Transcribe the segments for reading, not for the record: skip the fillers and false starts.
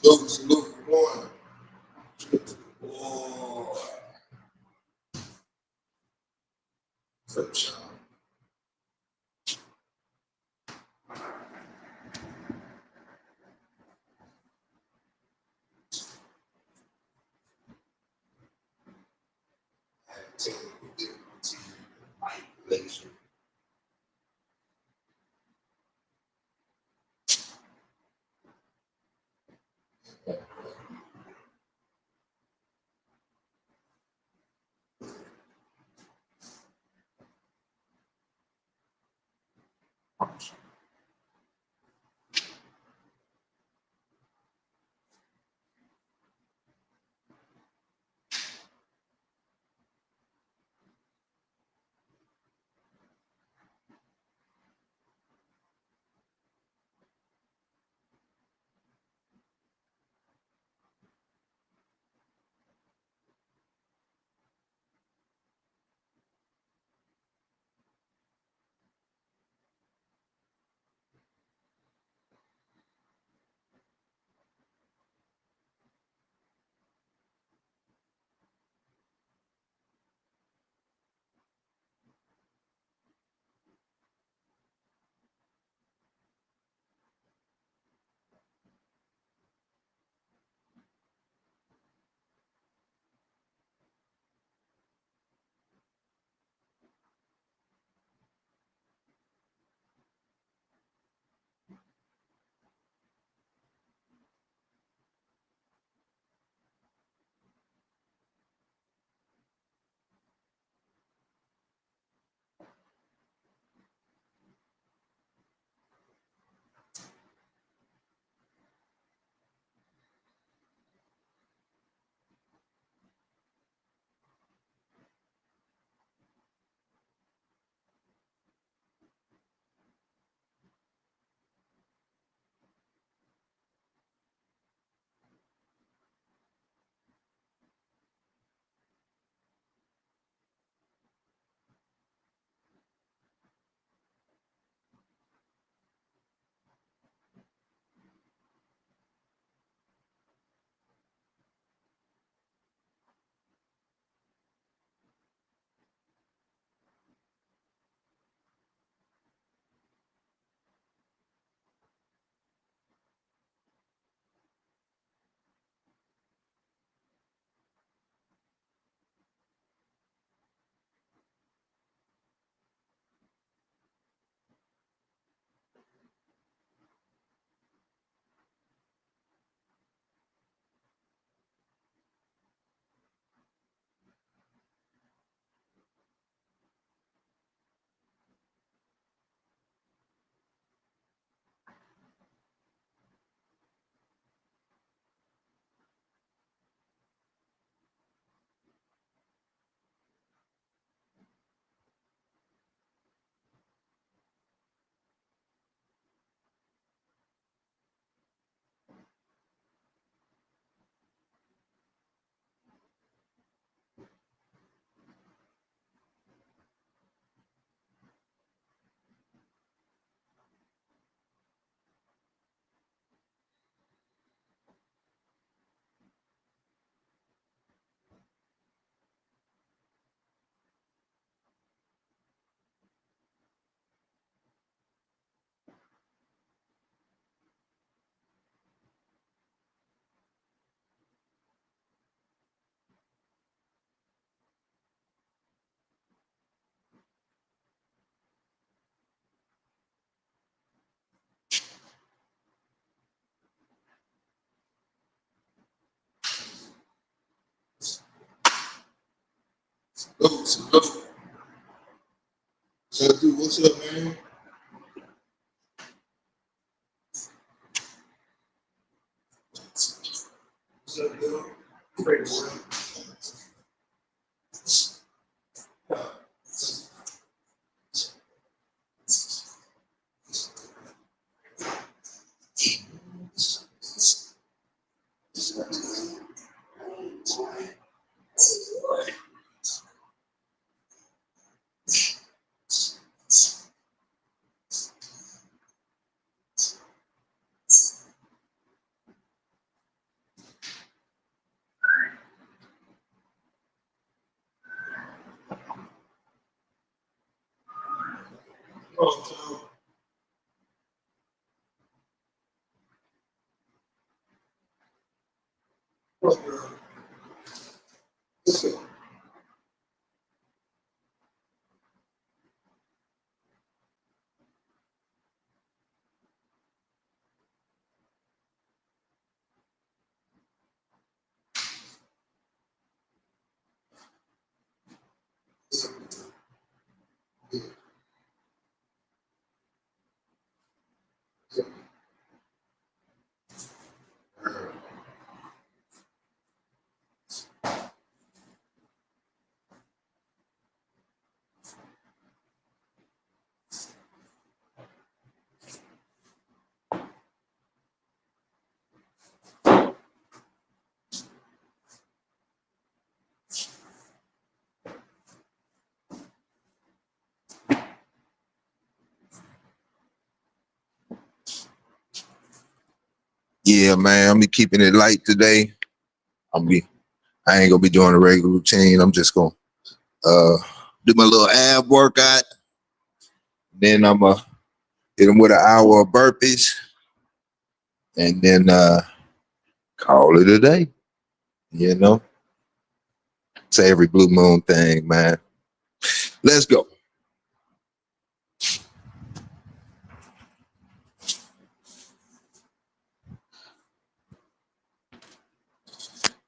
Salute. Good morning. Boy. First shot. Technical difficulty, manipulation. Salute. Salute. What's up, man? What's up, Bill? Great work. Oh, yeah, man, I'm be keeping it light today. I ain't gonna be doing a regular routine. I'm just gonna do my little ab workout. Then I'm gonna hit them with an hour of burpees, and then call it a day. You know, it's every blue moon thing, man. Let's go.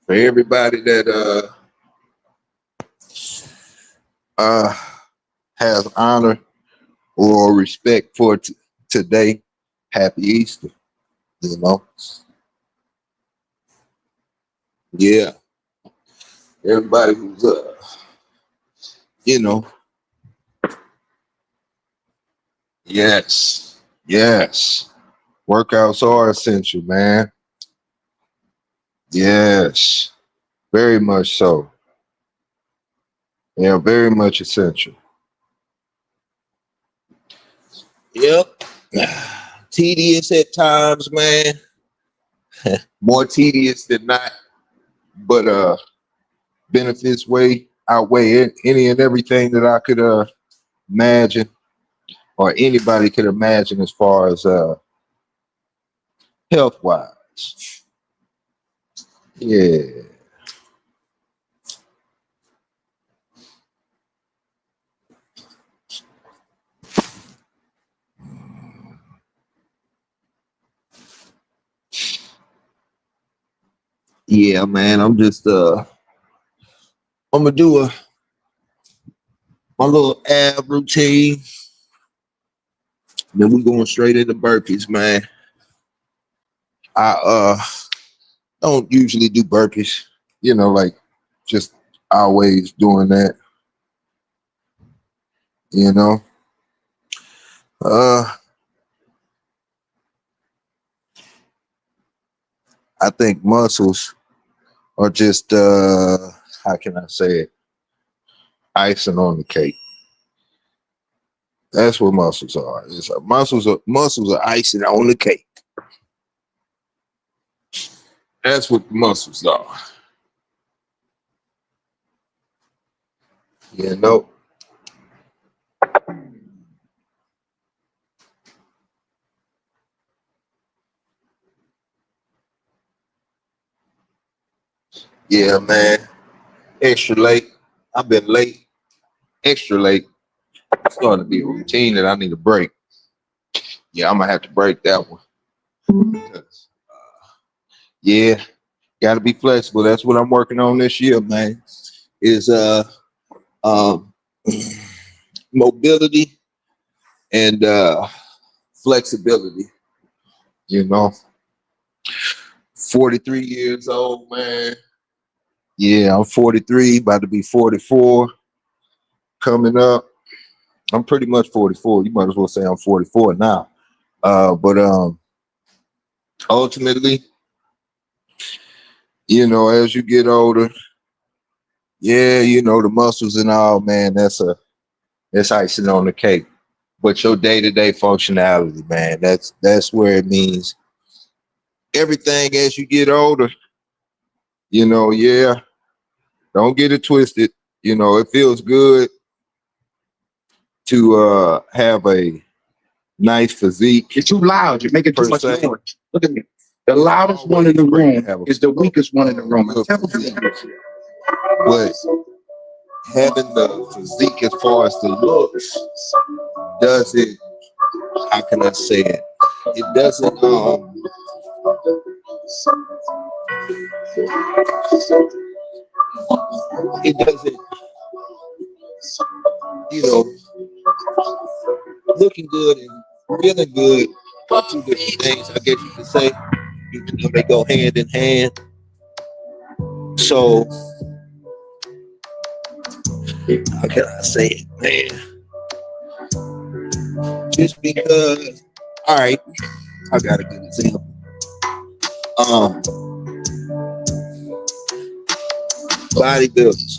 For everybody that has honor or respect for today, happy Easter. You know, yeah. Everybody who's you know, yes, yes. Workouts are essential, man. Yes, very much so. Yeah, very much essential. Yep. Tedious at times, man. More tedious than not, but benefits way outweigh any and everything that I could imagine or anybody could imagine as far as health wise. Yeah. Yeah, man. I'm gonna do my little ab routine. Then we going straight into burpees, man. I don't usually do burpees, like just always doing that, you know. Uh I think muscles are just how can I say it? Icing on the cake. That's what muscles are. Muscles are icing on the cake. That's what muscles are. You know. Yeah, man. Extra late. I've been late. Extra late. It's going to be a routine that I need to break. Yeah, I'm gonna have to break that one. Yeah, got to be flexible. That's what I'm working on this year, man. Is um mobility and flexibility. You know, 43 years old, man. Yeah, I'm 43, about to be 44 coming up. I'm pretty much 44. You might as well say I'm 44 now. But ultimately, as you get older, yeah, the muscles and all, man, that's icing on the cake. But your day-to-day functionality, man, that's where it means everything as you get older, yeah, don't get it twisted. It feels good to have a nice physique. You're too loud. You're making too much Per se. noise. Look at me. The loudest one in the room is the weakest one in the room. Good physique. But having the physique as far as the looks, does it, how can I say it? It doesn't it doesn't, you know, looking good and feeling good are two different things, I guess you could say. You know, they go hand in hand. So how can I say it, man? Just because, all right, I got a good example. Bodybuilders,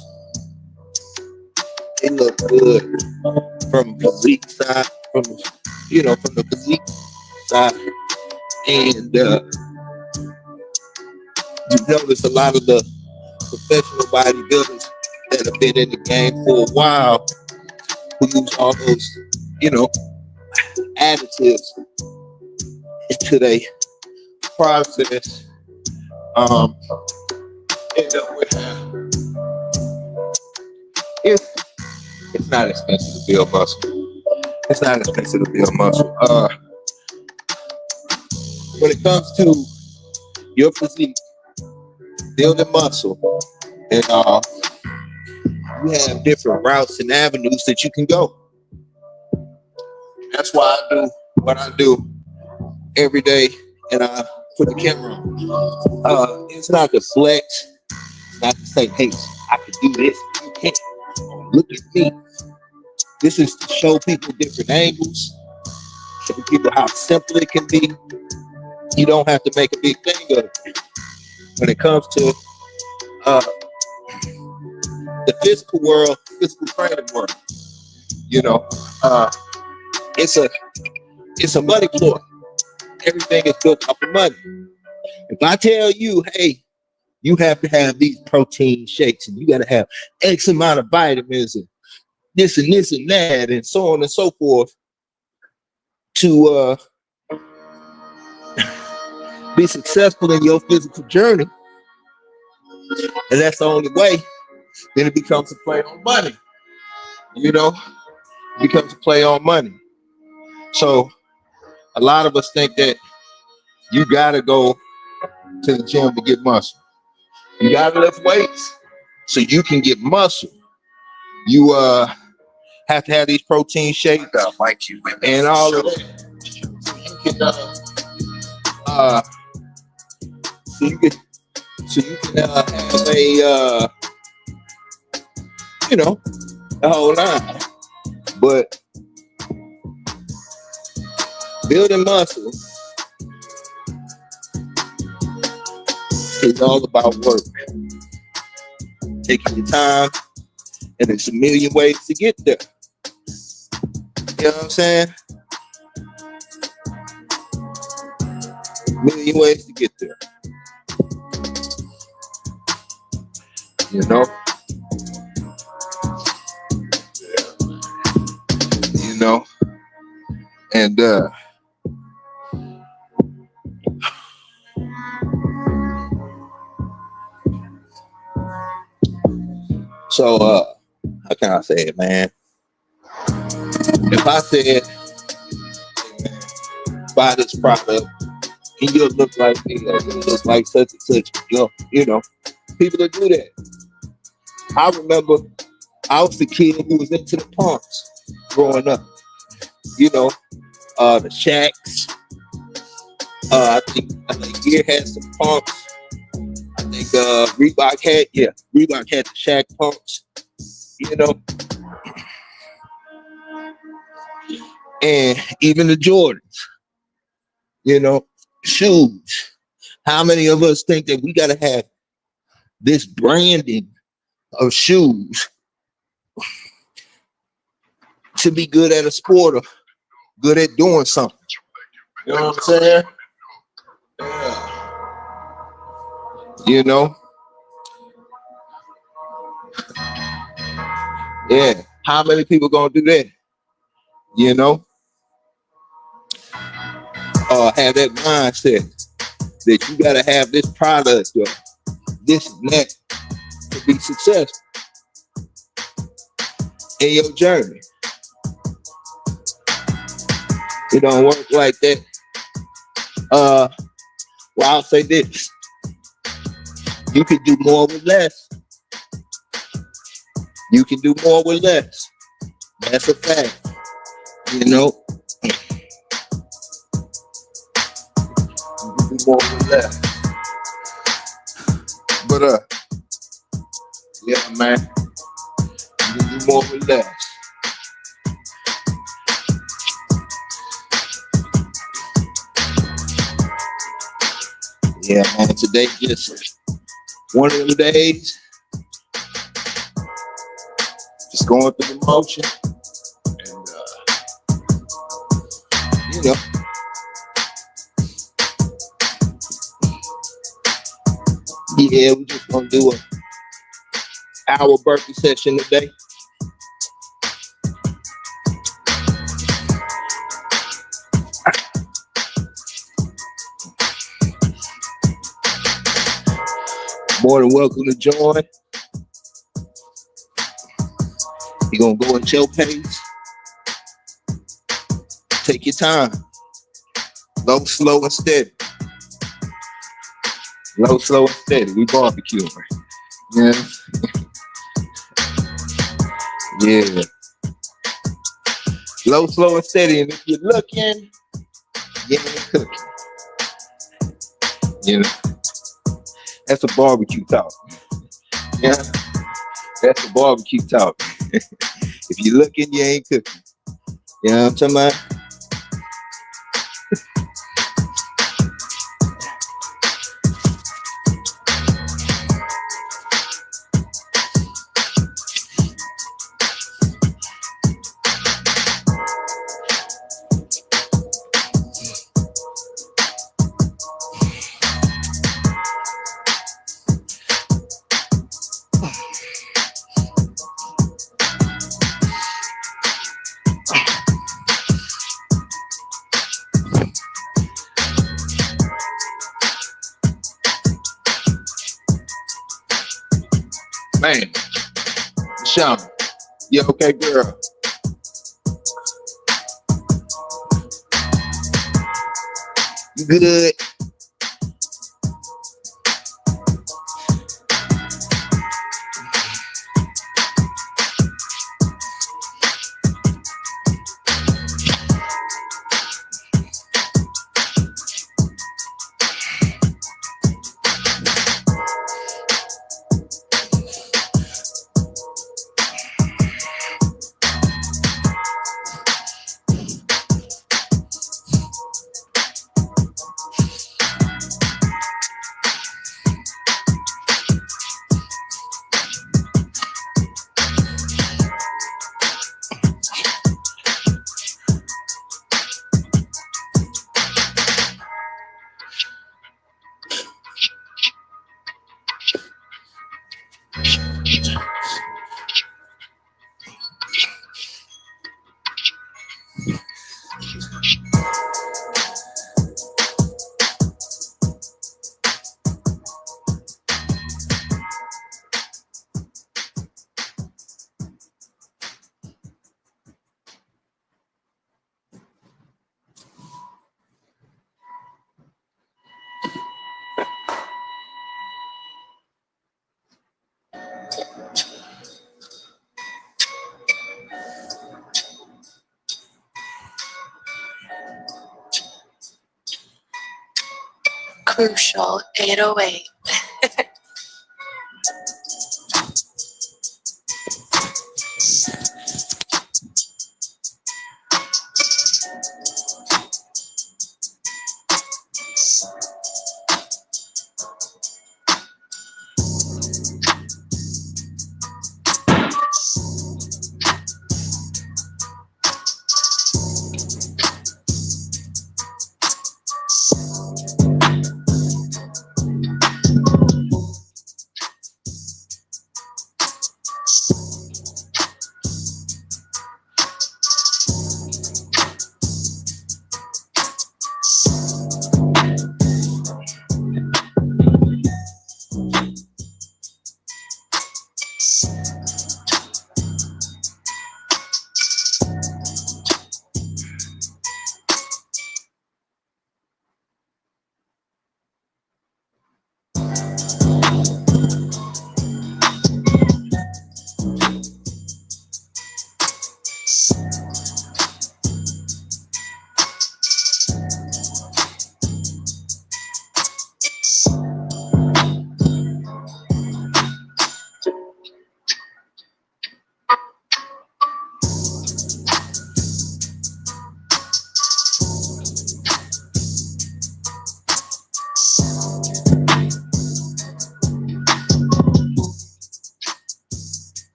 they look good from physique side, from the physique side, and you notice a lot of the professional bodybuilders that have been in the game for a while who use all those, additives into their process, end up with it's not expensive to build muscle. It's not expensive to build muscle. When it comes to your physique, building muscle, and you have different routes and avenues that you can go. That's why I do what I do every day, and I put the camera on. It's not to flex, it's not to say, hey, I can do this. You can't. Look at me. This is to show people different angles, show people how simple it can be. You don't have to make a big thing of it. When it comes to the physical world, physical training world, it's a money ploy. Everything is built off of money. If I tell you, hey, you have to have these protein shakes and you got to have X amount of vitamins and this and that and so on and so forth to be successful in your physical journey, and that's the only way, then it becomes a play on money. It becomes a play on money. So a lot of us think that you gotta go to the gym to get muscle. You gotta lift weights so you can get muscle. You have to have these protein shakes and all of that. So you can have a whole line. But building muscle is all about work. Taking your time, and there's a million ways to get there. You know what I'm saying? A million ways to get there. And so how can I say it, man? If I said, hey, man, buy this product and you'll look like me, or you'll look like such and such, people that do that. I remember I was the kid who was into the pumps growing up. The Shacks. I think Gear had some pumps. I think Reebok had the Shaq pumps. And even the Jordans. Shoes. How many of us think that we gotta have this branding of shoes to be good at a sport or good at doing something? You know what I'm saying? Yeah. How many people gonna do that? you know, have that mindset that you gotta have this product or this and that to be successful in your journey. It don't work like that. Well, I'll say this. You can do more with less. You can do more with less. That's a fact. You know, you can do more with less. But yeah, man, you can do more with less. Yeah, man, today just one of them days. Just going through the motion. And, you know, yeah, we just gonna do an hour birthday session today. More than welcome to join. You're gonna go at your pace. Take your time. Low, slow, and steady. Low, slow, and steady. We barbecuing. Yeah. Yeah. Low, slow, and steady. And if you're looking, you ain't cooking. You know, that's a barbecue talk. Yeah. That's a barbecue talk. If you're looking, you ain't cooking. You know what I'm talking about? Man, Sean, you okay, girl? You good? Crucial 808.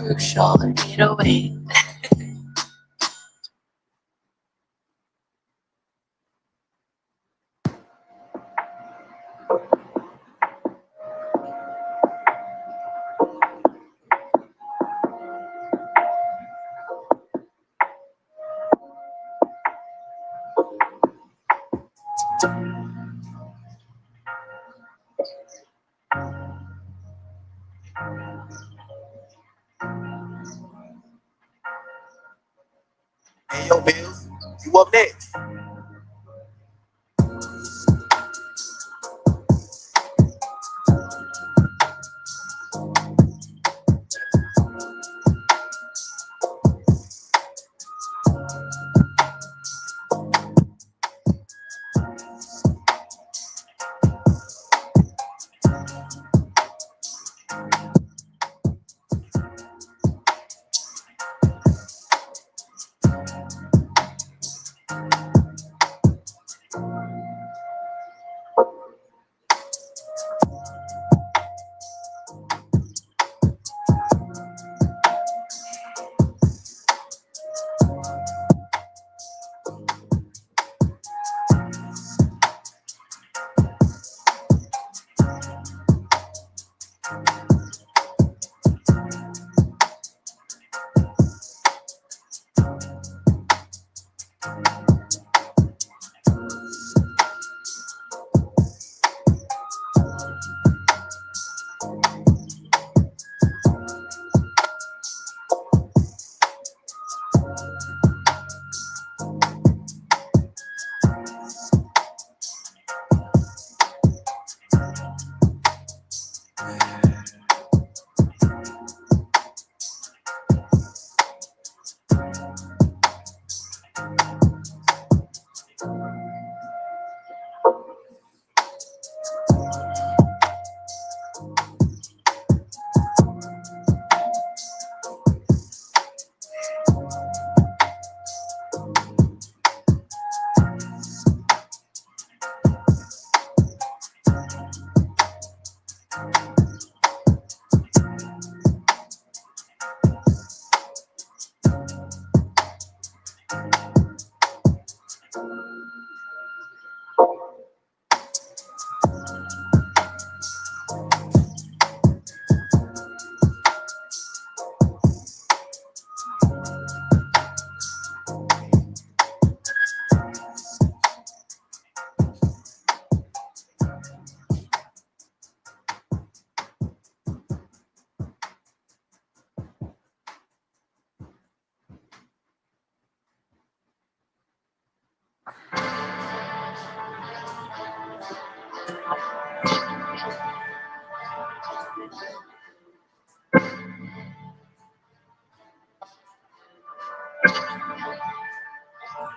Crucial 808. Hey, yo, Mills, you up next?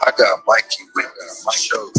I got Mikey with my show.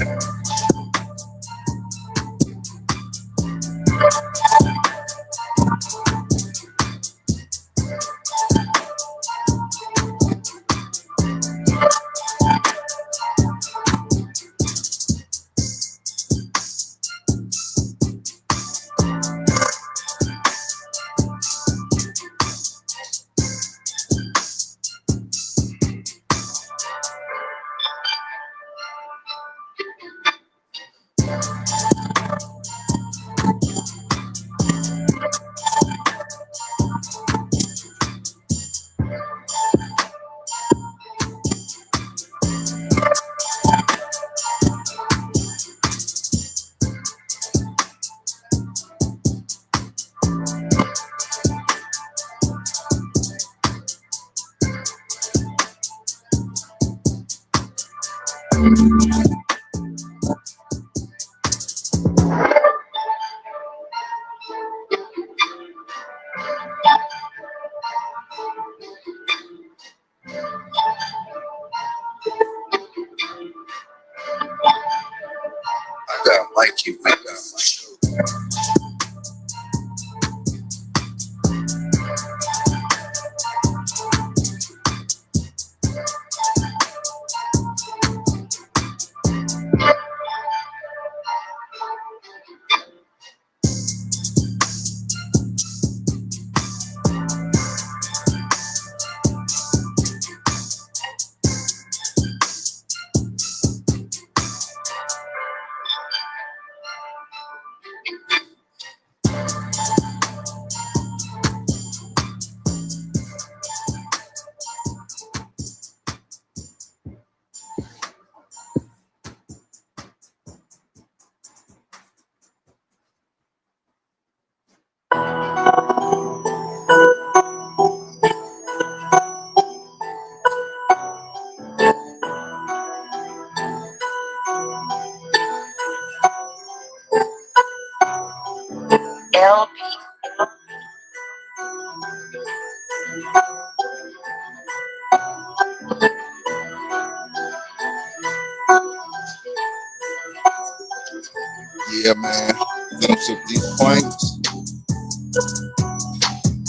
LP. Yeah, man. Finish up these points.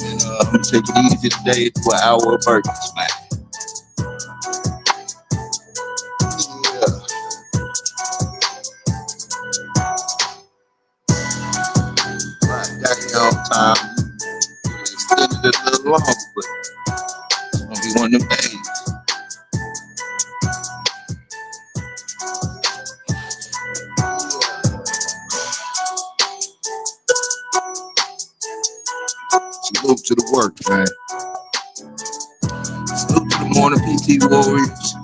And I'm gonna take it easy today to an hour of burpees, man. Yeah. Right, goddamn time. Extended it a little longer, but it's gonna be one of them days. Salute to the work, man. Salute to the morning PT Warriors.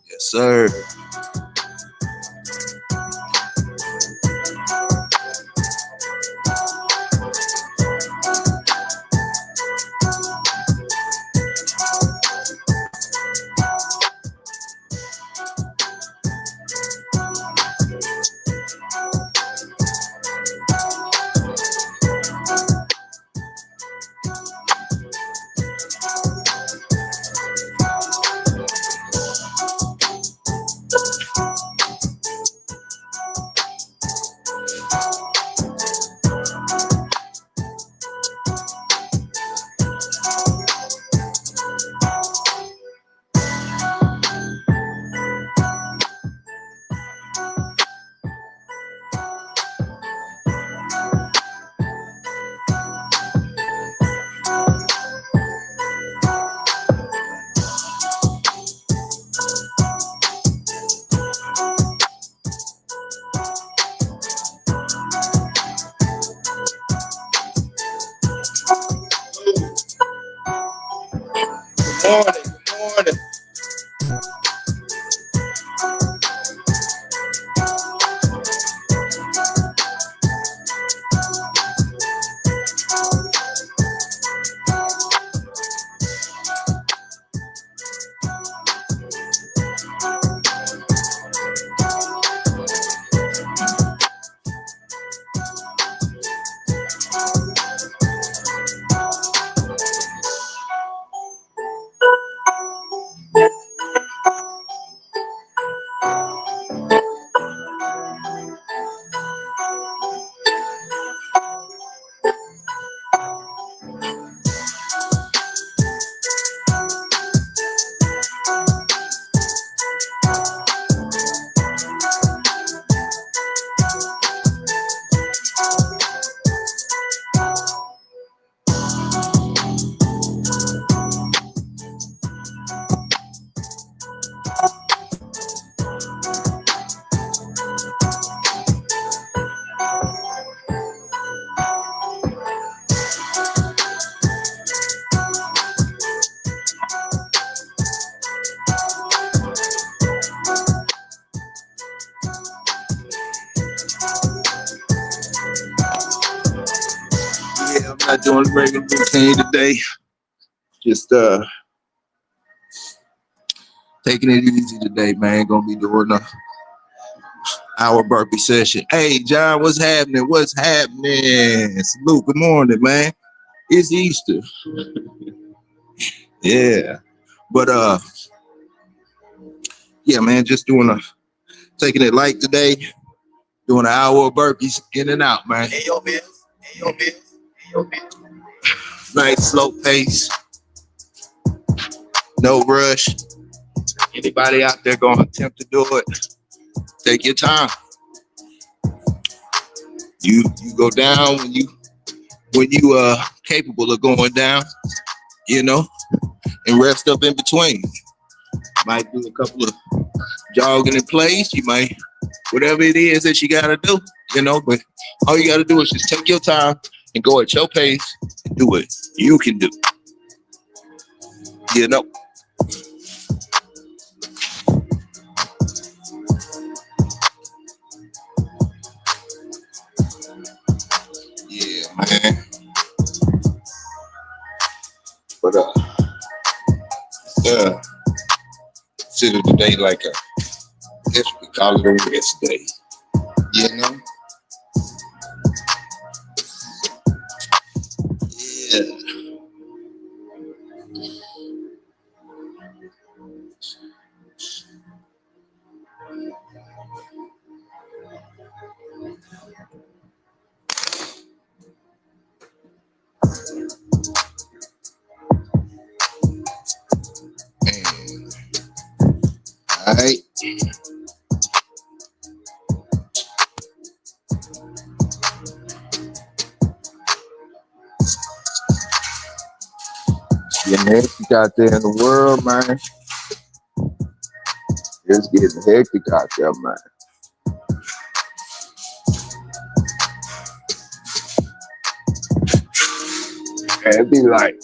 Yes, sir. Good morning. Yeah, I'm not doing the regular routine today. Just taking it easy today, man. Gonna be doing our burpee session. Hey, John, what's happening? What's happening? Salute. Good morning, man. It's Easter. Yeah, but yeah, man. Just taking it light today. Doing an hour of burpees in and out, man. Hey, yo, Bills. Hey, yo, Bills. Hey, yo, Bills. Nice slow pace. No rush. Anybody out there gonna attempt to do it, take your time. You go down when you capable of going down, you know, and rest up in between. Might do a couple of jogging in place. You might whatever it is that you gotta do, you know. But all you gotta do is just take your time and go at your pace and do what you can do. You know. Yeah, man. But consider today like a, I guess we could call it a rest day. You know? Yeah. Man. All right. Yeah, hectic out there in the world, man. It's getting hectic out there, man. And it'd be like,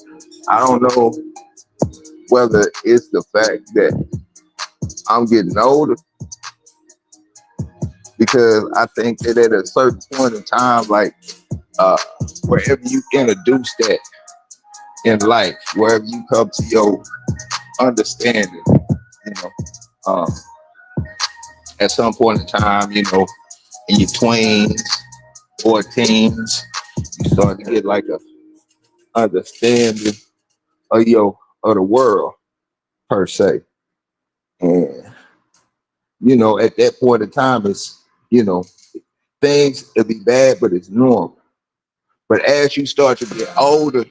I don't know whether it's the fact that I'm getting older, because I think that at a certain point in time, like wherever you introduce that in life, wherever you come to your understanding, you know, at some point in time, you know, in your tweens or teens, you start to get like a understanding of the world per se. And you know, at that point in time, it's, you know, things will be bad, but it's normal. But as you start to get older,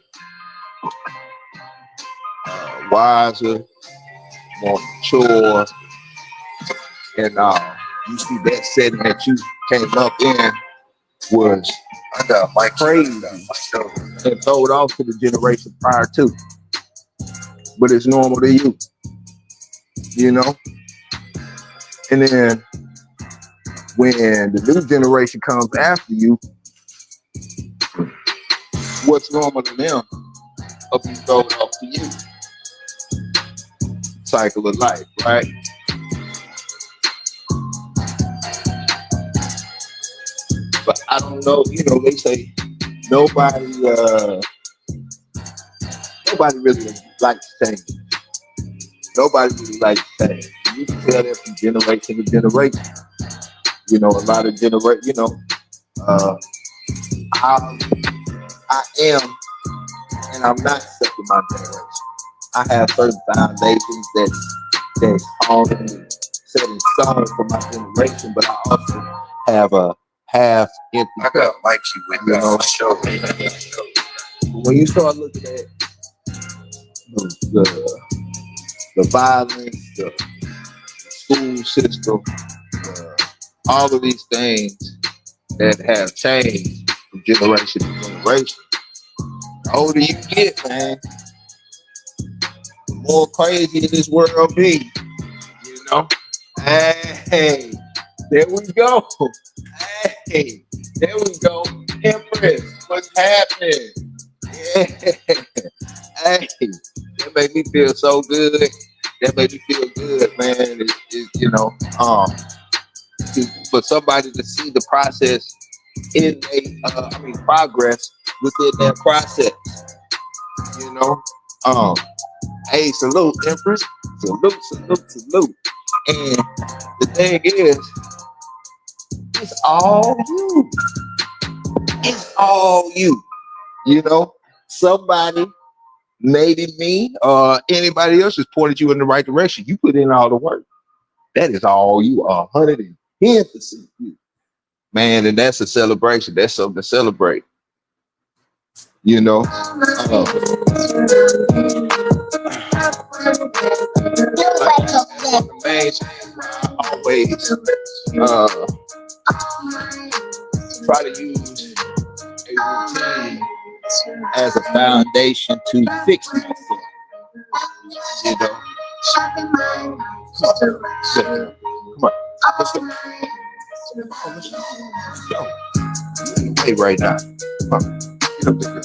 wiser, more mature, and you see that setting that you came up in was crazy and throw it off to the generation prior to. But it's normal to you, you know? And then when the new generation comes after you, what's normal to them will be thrown off to you. Cycle of life, right? But I don't know, you know, they say nobody really likes change. Nobody really likes change. You can tell that from generation to generation. You know, a lot of generation, you know, I am, and I'm not stuck in my generation. I have certain foundations that's already set in stone for my generation, but I also have a half empty. I got like you with You know, show. when you start looking at the violence, the school system, all of these things that have changed from generation to generation, the older you get, man, the more crazy this world be, you know? Hey, there we go. Hey, there we go. Empress, what's happening? Yeah. Hey, that made me feel so good. That made me feel good, man. You know, for somebody to see the process in progress within that process. You know, hey, salute, Empress. Salute, salute, salute. And the thing is, it's all you. It's all you. You know, somebody, maybe me or anybody else, has pointed you in the right direction. You put in all the work. That is all you. 110% you. Man, and that's a celebration. That's something to celebrate. You know. I always try to use a routine as a foundation to fix myself. You know. Come on. Let's go. Hey, right now. Come on. Get up there, girl.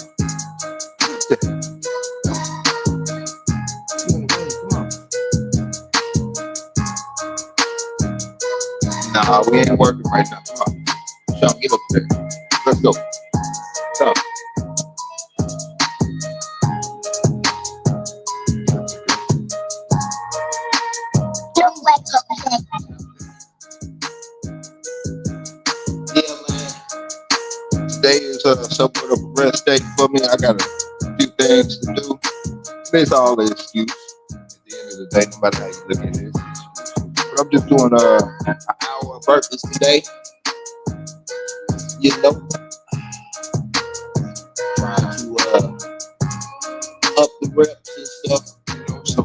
Nah, we ain't working right now. Come on. Sean, get up there. Let's go. Come. Yeah, man. Today is somewhat of a rest day for me. I got a few things to do. It's all an excuse. At the end of the day, no matter how you look at it. But I'm just doing an hour of burpees today. You know, trying to up the reps and stuff. You know, so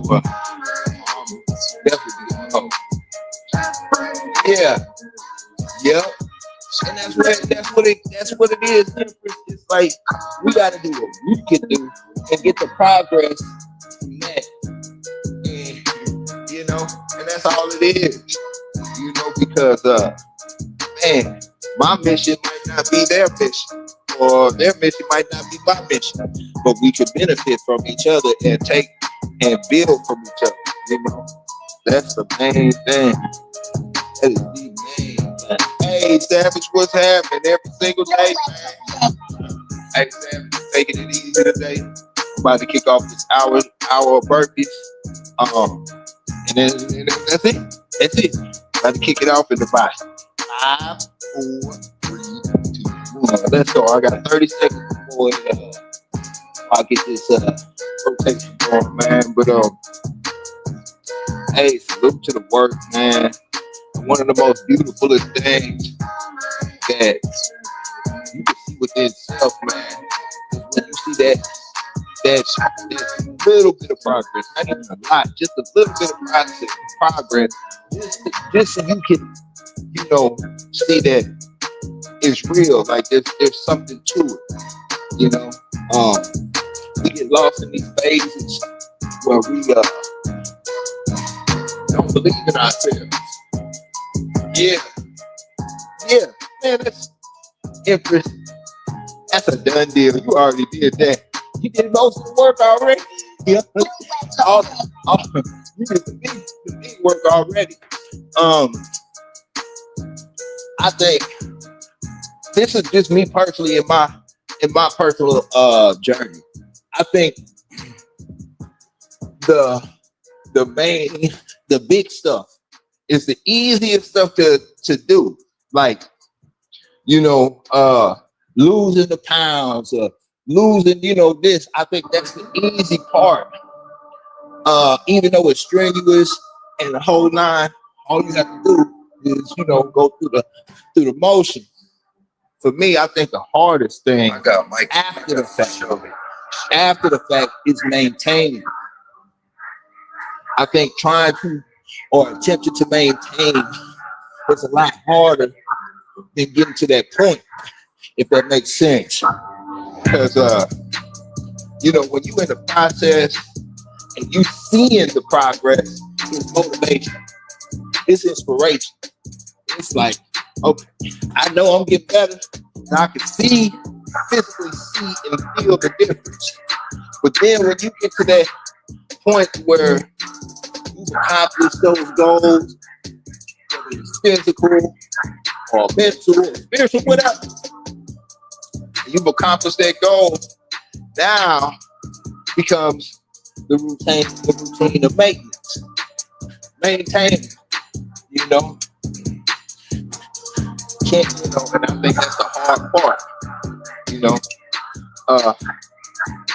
definitely get home. Yeah. Yep. And that's what it is. It's like we gotta do what we can do and get the progress from that. And you know, and that's all it is. You know, because man, my mission might not be their mission, or their mission might not be my mission, but we could benefit from each other and take and build from each other. You know, that's the main thing. That is the main thing. Hey, Savage, what's happening every single day, man? Hey, Savage, taking it easy today. I'm about to kick off this hour of burpees. And then that's it. That's it. About to kick it off in the body. 5, 4, 3, 2, 1. Let's go. I got 30 seconds before I'll get this rotation going, man. But hey, salute to the work, man. One of the most beautifulest things that you can see within itself, man, is when you see that little bit of progress, not even a lot, just a little bit of progress, just so you can, you know, see that it's real, like there's something to it, you know. We get lost in these phases where we don't believe in ourselves. Yeah, man, that's interesting. That's a done deal. You already did that. You did most of the work already. Yeah, you did the big work already. I think this is just me personally in my personal journey. I think the big stuff is the easiest stuff to do. Like, you know, losing the pounds, losing, you know, this. I think that's the easy part. Even though it's strenuous and the whole nine, all you have to do is, you know, go through the motion. For me, I think the hardest thing after the fact is maintaining. I think trying to or attempting to maintain is a lot harder than getting to that point, if that makes sense. Because you know, when you're in the process and you seeing the progress, it's motivation, it's inspiration. It's like, okay, I know I'm getting better, and I can physically see and feel the difference. But then when you get to that point where you've accomplished those goals, whether it's physical or mental or spiritual, whatever, you've accomplished that goal, now becomes the routine of maintenance. Maintaining, you know. Can't, you know, and I think that's the hard part, you know.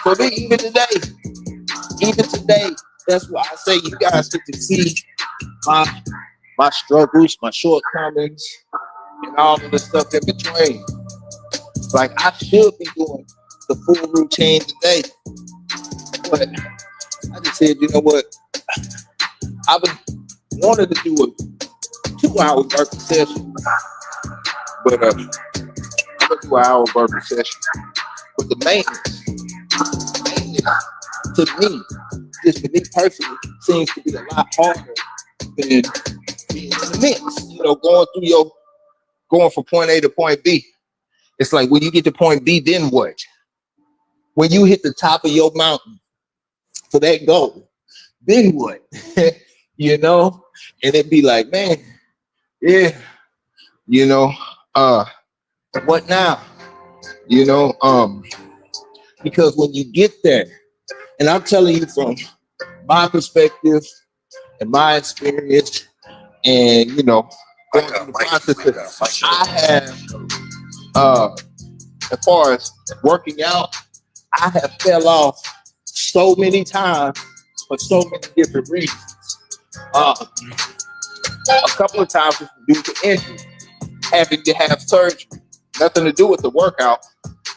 So then even today, that's why I say you guys get to see my struggles, my shortcomings, and all of the stuff in between. Like, I should be doing the full routine today, but I just said, you know what? I've been wanted to do a 2-hour burpee session, but I'm gonna do an hour burpee session. But the maintenance to me, just for me personally, seems to be a lot harder than being in the mix. You know, going through going from point A to point B. It's like when you get to point B, then what? When you hit the top of your mountain for that goal, then what? You know? And it'd be like, man, yeah, you know, what now? You know, because when you get there, and I'm telling you from my perspective and my experience, and you know, going through the process, I have, as far as working out, I have fell off so many times for so many different reasons. A couple of times due to injury, having to have surgery, nothing to do with the workout,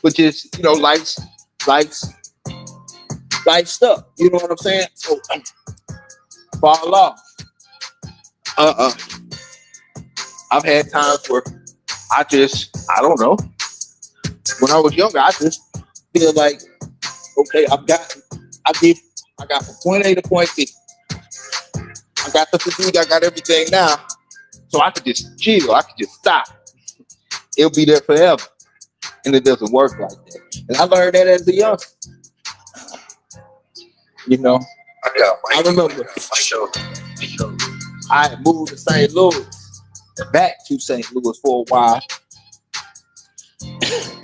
but just, you know, life stuff. You know what I'm saying? So fall off. I've had times where I don't know. When I was younger, I just feel like, okay, I got from point A to point B. I got the physique, I got everything now. So I could just chill, I could just stop. It'll be there forever. And it doesn't work like that. And I learned that as a youngster. You know, I remember I had moved to St. Louis, back to St. Louis for a while.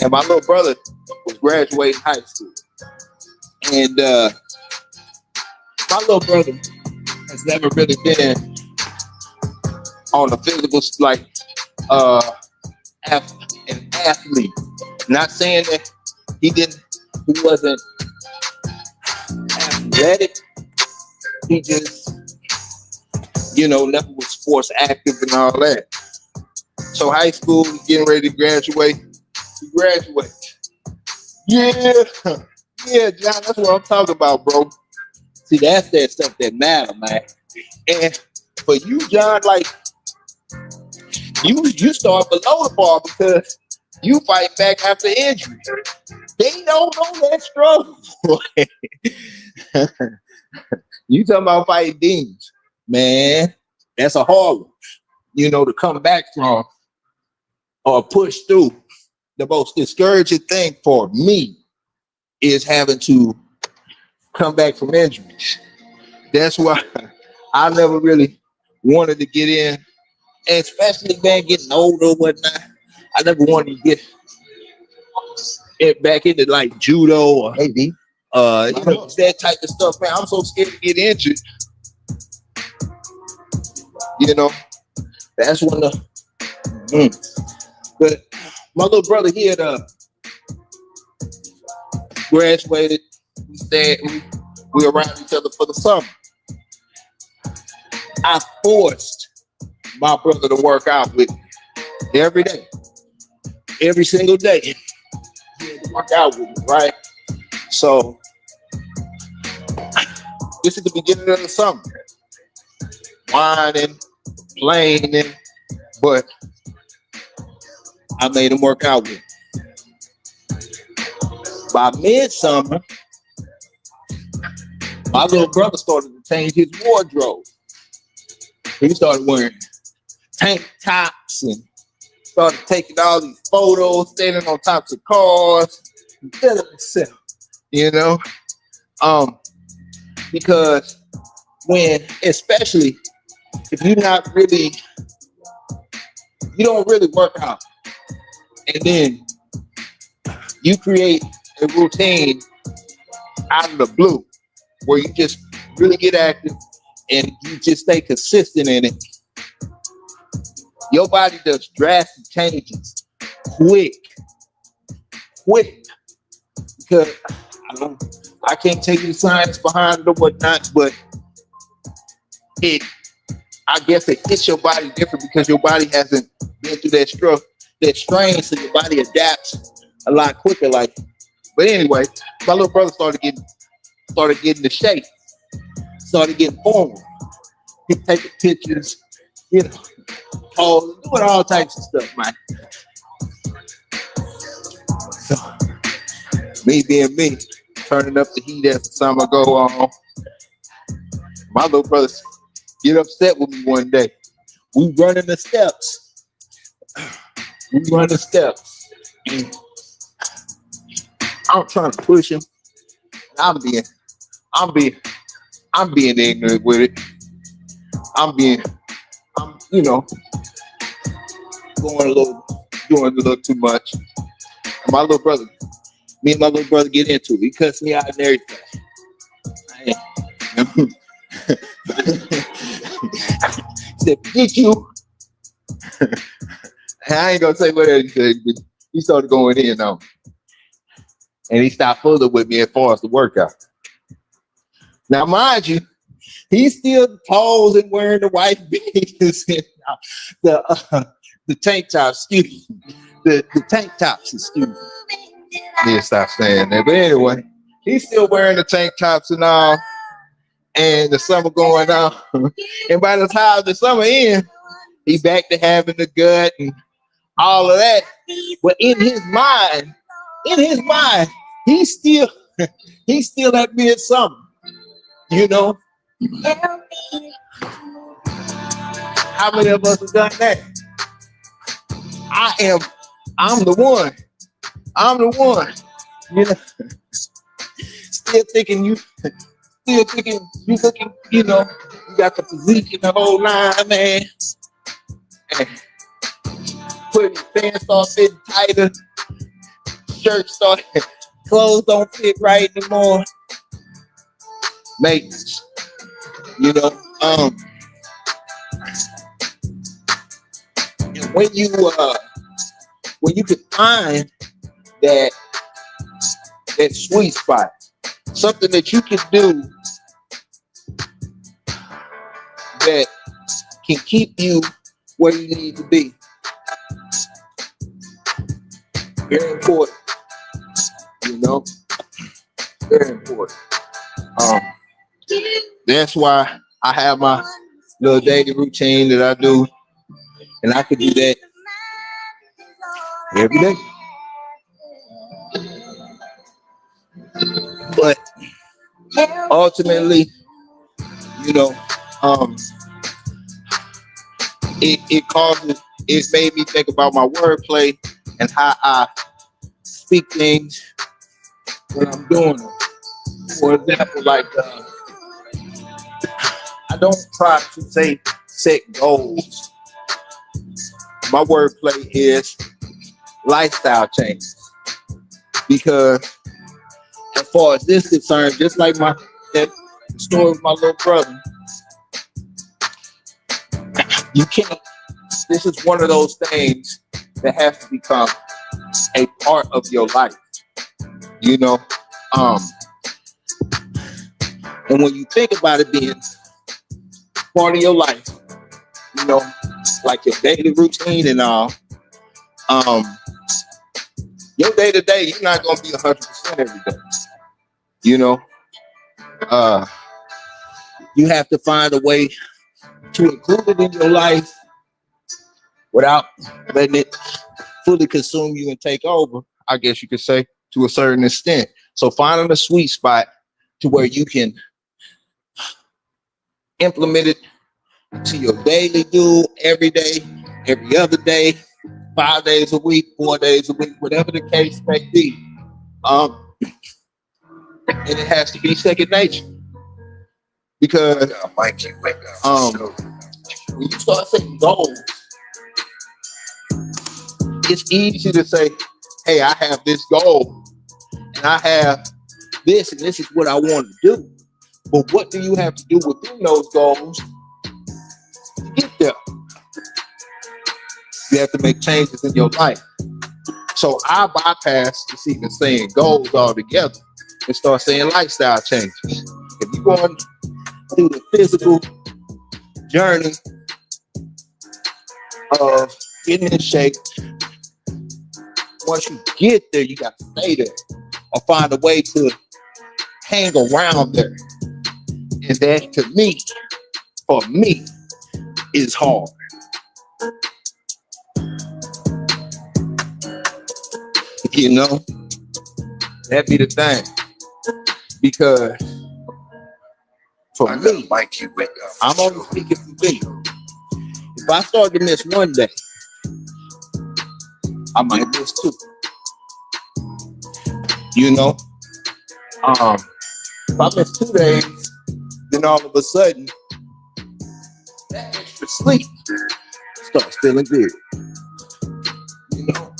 And my little brother was graduating high school. And my little brother has never really been on a physical, like, an athlete. Not saying that he wasn't athletic. He just, you know, never was sports active and all that. So high school, getting ready to graduate. He graduated. Yeah, John, that's what I'm talking about, bro. See, that's that stuff that matter, man. And for you, John, like, you start below the bar because you fight back after injury. They don't know that struggle. You talking about fighting demons, man? That's a hard one, you know, to come back from or push through. The most discouraging thing for me is having to come back from injuries. That's why I never really wanted to get in, and especially, man, getting older or whatnot. I never wanted to get it back into like judo or maybe, you know, that type of stuff, man. I'm so scared to get injured. You know, that's when but my little brother, he had graduated. We were around each other for the summer. I forced my brother to work out with me every day, every single day. He had to work out with me, right? So this is the beginning of the summer. Whining, complaining, but I made him work out with me. By midsummer, my little brother started to change his wardrobe. He started wearing tank tops and started taking all these photos, standing on tops of cars, and feeling himself, you know? Because especially if you don't really work out, and then you create a routine out of the blue where you just really get active and you just stay consistent in it, your body does drastic changes quick. Because I can't tell you the science behind it or whatnot, but I guess it hits your body different because your body hasn't been through that strain, so your body adapts a lot quicker. Like, but anyway, my little brother started getting the shape, started getting formal. He taking pictures, you know, doing all types of stuff, man. So, me being me, turning up the heat as the summer go on. My little brother get upset with me one day. We running the steps. We run the steps. And I'm trying to push him. I'm being ignorant with it. I'm you know, doing a little too much. And my little brother, me and my little brother get into it. He cuts me out and everything. He said, "Get you." I ain't gonna say what he said, but he started going in on me. And he stopped further with me as far as the workout. Now, mind you, he's still posing wearing the white beaters and the tank tops, excuse me. The tank tops, excuse me. Yeah, stop saying that. But anyway, he's still wearing the tank tops and all. And the summer going on. And by the time the summer ends, he back to having the gut and all of that. But in his mind, he's still at midsummer. You know? How many of us have done that? I'm the one. You know, still thinking you looking, you know, you got the physique and the whole line, man. And putting your pants start fitting tighter, shirt start, clothes don't fit right anymore. Maintenance, you know. And when you can find that sweet spot, something that you can do that can keep you where you need to be. Very important, you know. Very important. That's why I have my little daily routine that I do, and I could do that every day. But ultimately, you know, it made me think about my wordplay and how I speak things when I'm doing them. For example, like I don't try to set goals. My wordplay is lifestyle changes, because as far as this is concerned, just like that story with my little brother, you can't. This is one of those things that has to become a part of your life, you know. And when you think about it being part of your life, you know, like your daily routine and all, your day to day, you're not gonna be 100% every day. You know, you have to find a way to include it in your life without letting it fully consume you and take over, I guess you could say, to a certain extent. So finding a sweet spot to where you can implement it to your daily do, every day, every other day, 5 days a week, 4 days a week, whatever the case may be. And it has to be second nature. Because when you start setting goals, it's easy to say, hey, I have this goal and I have this and this is what I want to do. But what do you have to do within those goals to get there? You have to make changes in your life. So I bypass just even saying goals altogether and start saying lifestyle changes. If you're going through the physical journey of getting in shape, once you get there, you got to stay there or find a way to hang around there. And that, to me, for me, is hard. You know, that be the thing. Because for me, I'm only speaking for me. If I start to miss one day, I might miss 2. You know, if I miss 2 days, then all of a sudden, that extra sleep starts feeling good. You know,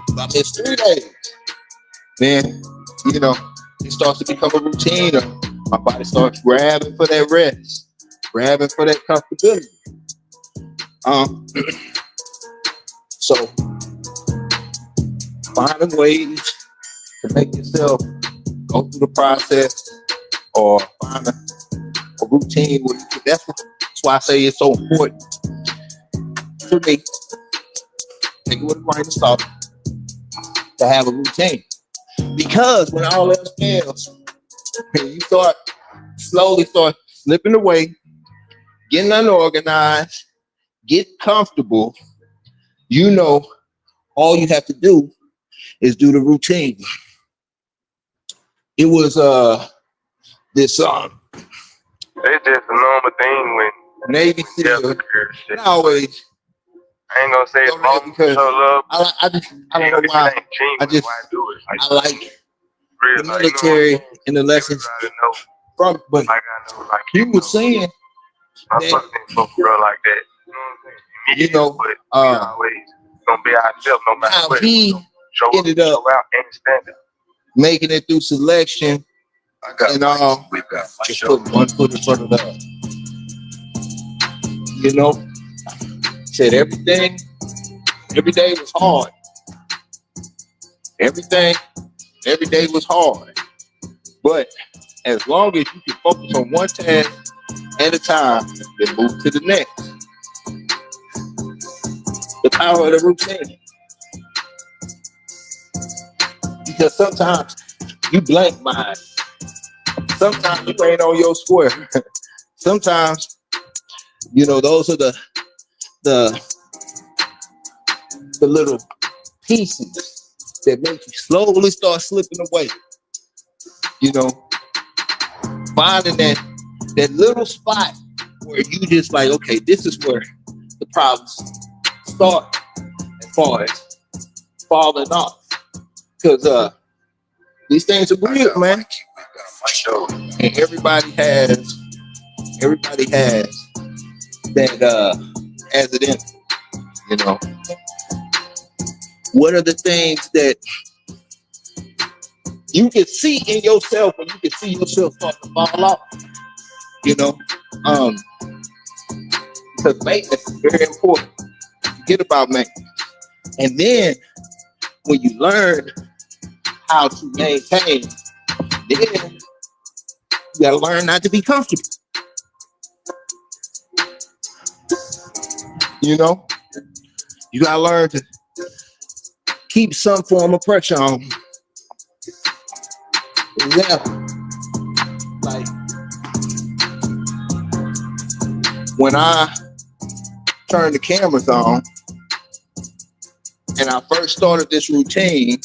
if I miss 3 days, then you know it starts to become a routine. Or my body starts grabbing for that rest, grabbing for that comfortability. So finding ways to make yourself go through the process, or find a routine where you can, that's why I say it's so important for me. Take it with a grain of salt to have a routine, because when all else fails, and you slowly start slipping away, getting unorganized, get comfortable, you know, all you have to do is do the routine. It was this It's just a normal thing when Navy SEAL. shit. I always I ain't gonna say it's Go ahead, wrong because show love. I don't know If why it ain't genuine, I just- why do it? I like real, the like, military and the lessons everybody know, from, but like I know, like he was saying, my that- fucking folk girl like that. You know what I'm saying? you know, But we always gonna be ourselves no matter how what. he Show ended up show out and stand up. making it through selection, I got and just put one foot in front of the other. You know, said every day was hard. Every day was hard. But as long as you can focus on one task at a time, then move to the next. The power of the routine. Because sometimes you blank mind. Sometimes you ain't on your square. Sometimes, you know, those are the little pieces that make you slowly start slipping away. You know, finding that little spot where you just like, okay, this is where the problems start as far as falling off. Because these things are real, man. And everybody has that as it is, you know. What are the things that you can see in yourself when you can see yourself start to fall off? You know, because maintenance is very important. Forget about maintenance. And then when you learn how to maintain, then you gotta learn not to be comfortable. You know, you gotta learn to keep some form of pressure on. Example, like when I turned the cameras on and I first started this routine,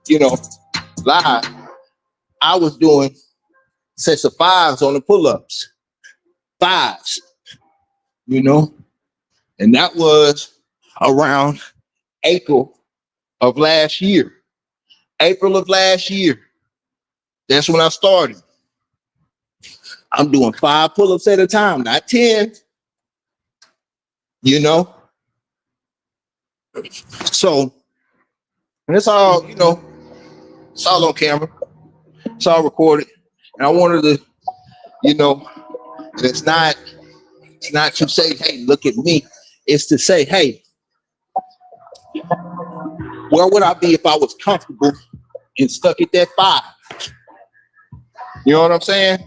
you know, live, I was doing sets of 5s on the pull-ups. 5s, you know, and that was around April of last year. April of last year. That's when I started. I'm doing 5 pull-ups at a time, not 10. You know? So, and it's all, you know, it's all on camera. It's all recorded. And I wanted to, you know, it's not to say, hey, look at me. It's to say, hey, where would I be if I was comfortable and stuck at that 5? You know what I'm saying?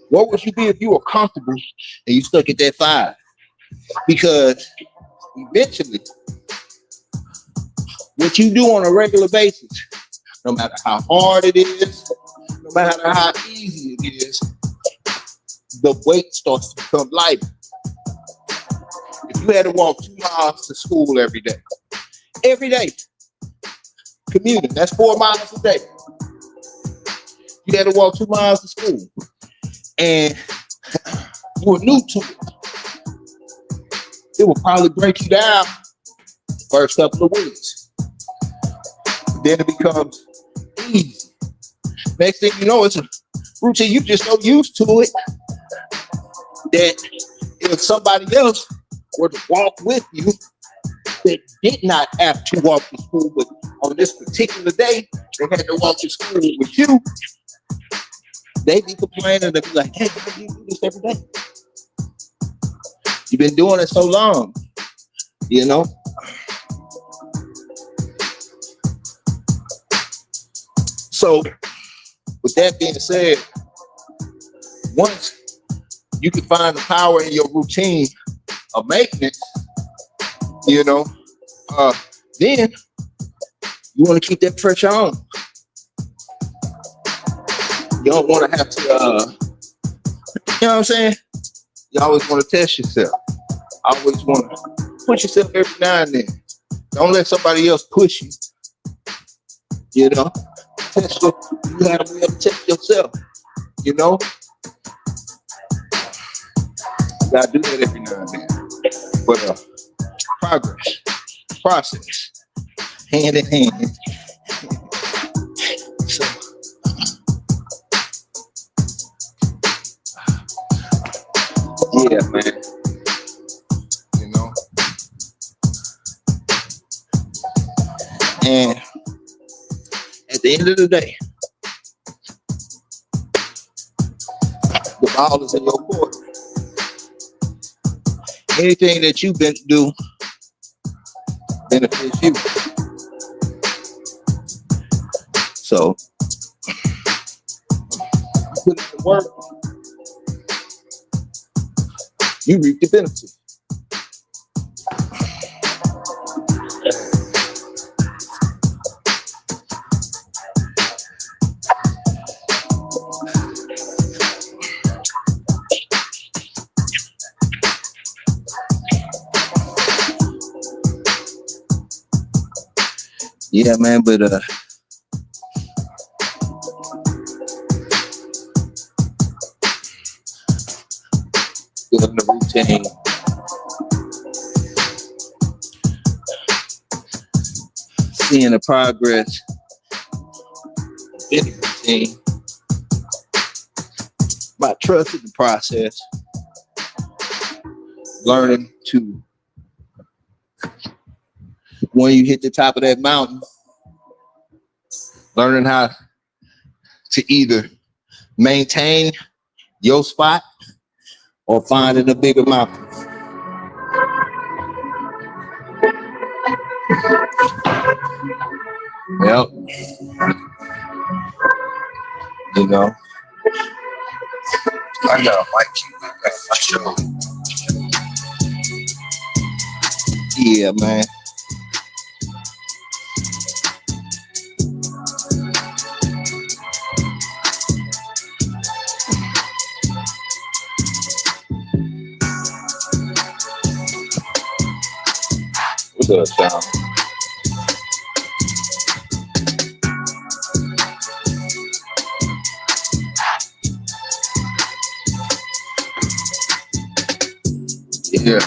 What would you be if you were comfortable and you stuck at that 5? Because eventually, what you do on a regular basis, no matter how hard it is, no matter how easy it is, the weight starts to become lighter. If you had to walk 2 miles to school every day, commuting, that's 4 miles a day. You had to walk 2 miles to school, and you were new to it. it will probably break you down first couple of weeks. Then it becomes easy. Next thing you know, it's a routine. You just so used to it that if somebody else were to walk with you that did not have to walk to school, but on this particular day, they had to walk to school with you, they be complaining. They be like, hey, you do this every day. You've been doing it so long, you know? So, with that being said, once you can find the power in your routine of maintenance, you know, then you want to keep that pressure on. You don't want to have to, you know what I'm saying? You always want to test yourself. Always want to push yourself every now and then. Don't let somebody else push you. You know, you gotta be able to test yourself. You know, you gotta do that every now and then. But progress, process, hand in hand. So, yeah, man. You know, and at the end of the day, the ball is in your court. Anything that you've been to do benefits you. So, you put in the work, you reap the benefits. Yeah, man, but building the routine, seeing the progress in the routine, by trusting the process, learning to, when you hit the top of that mountain, learning how to either maintain your spot or finding a bigger mountain. Yep. You know. I got a mic keep at my show. Yeah, man. What's up, Sean? Yeah.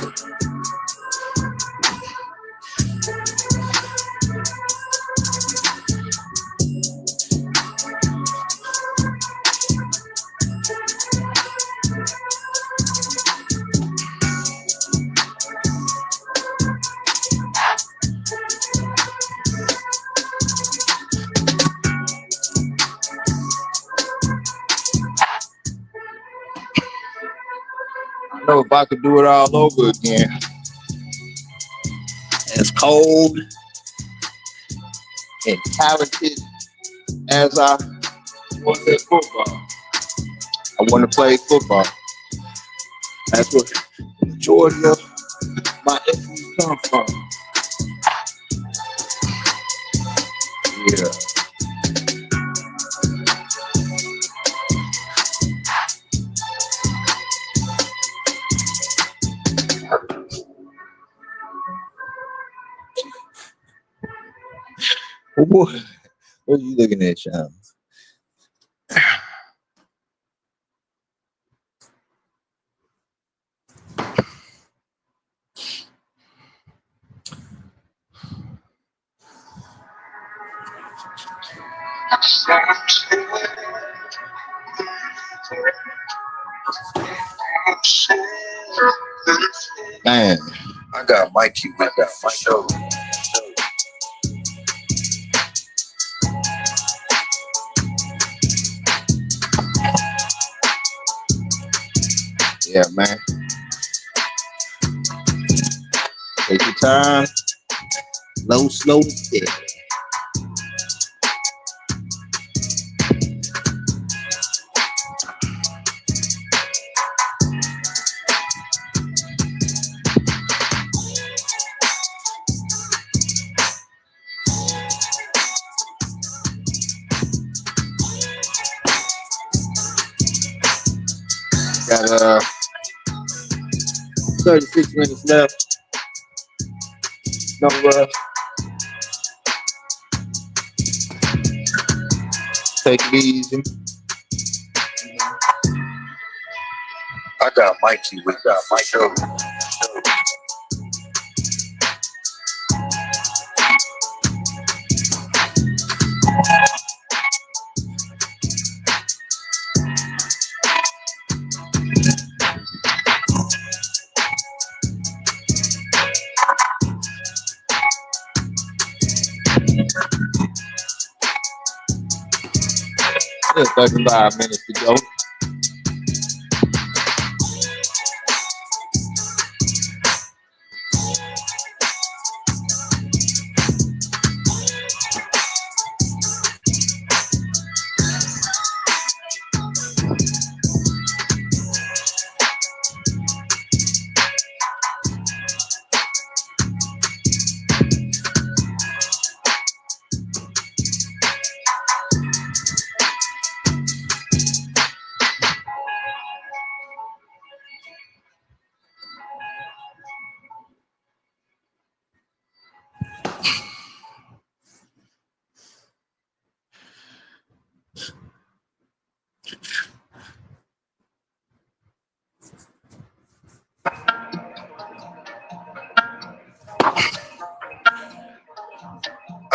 I know if I could do it all over again, as cold and talented as I was at football, I want to play football. That's what the majority of my essence come from. Yeah. What are you looking at, Sean? Man, I got Mikey with that for sure. yeah, man. Take your time. Slow, steady. Got 36 minutes left. No rush. Take it easy. I got Mikey with that for sure. Still 35 minutes to go.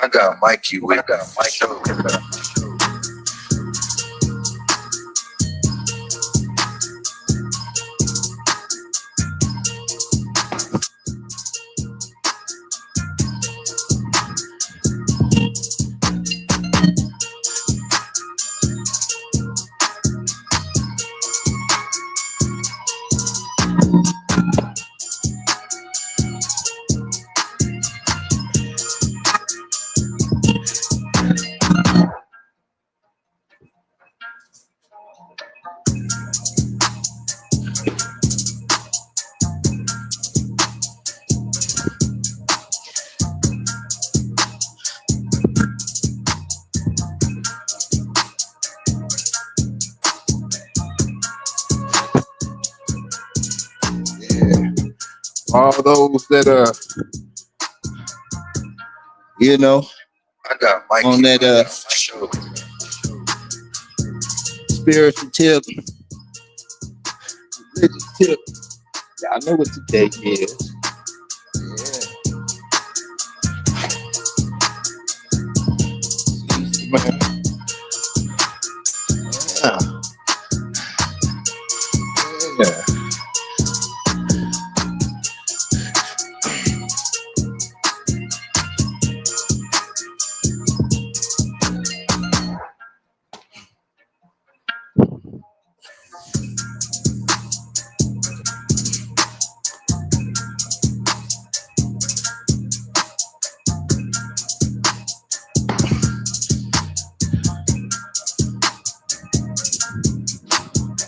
I got Mikey with that for sure. Yeah. All those that you know, I got Mikey on that with that for sure. spiritual tip, religious tip. Y'all know what today is. Yeah. Man. Yeah. Yeah.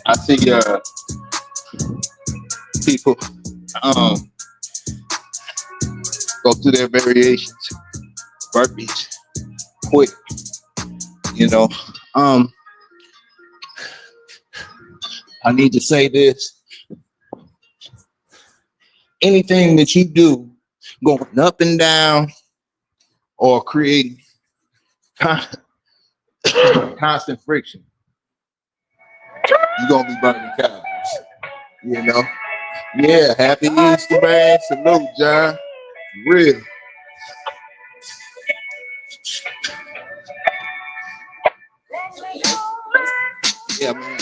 I see people go through their variations, burpees, quick. You know, I need to say this. Anything that you do going up and down or creating constant friction, you're gonna be burning calories. You know? Yeah, happy Easter, man. Salute, John. Real. yeah, man.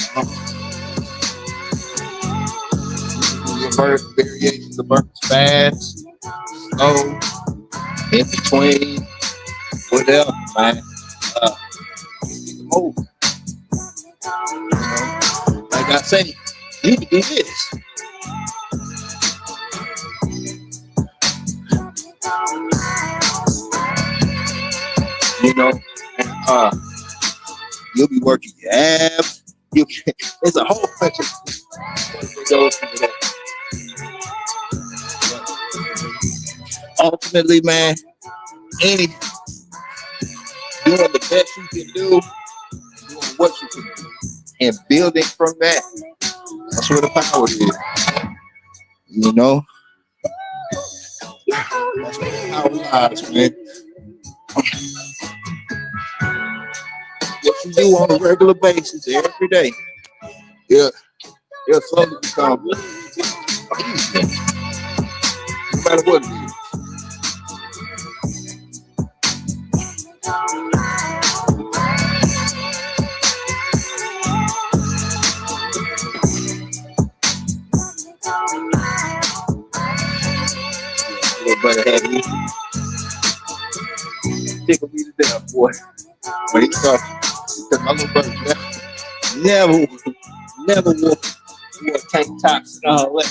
Your variations of bursts fast, slow, in between, whatever, man. Keep it moving. You know, like I say, you can do this. You know, and you'll be working your abs. There's a whole bunch of that goes into that. But ultimately, man, doing the best you can do, doing what you can do, and building from that. That's where the power is. You know, that's where the power lies, man. What you do on a regular basis every day, it'll slowly become easy, no matter what it is. Little brother had me tickle me to death, boy. When he started, because my little brother never wore tank tops and all that.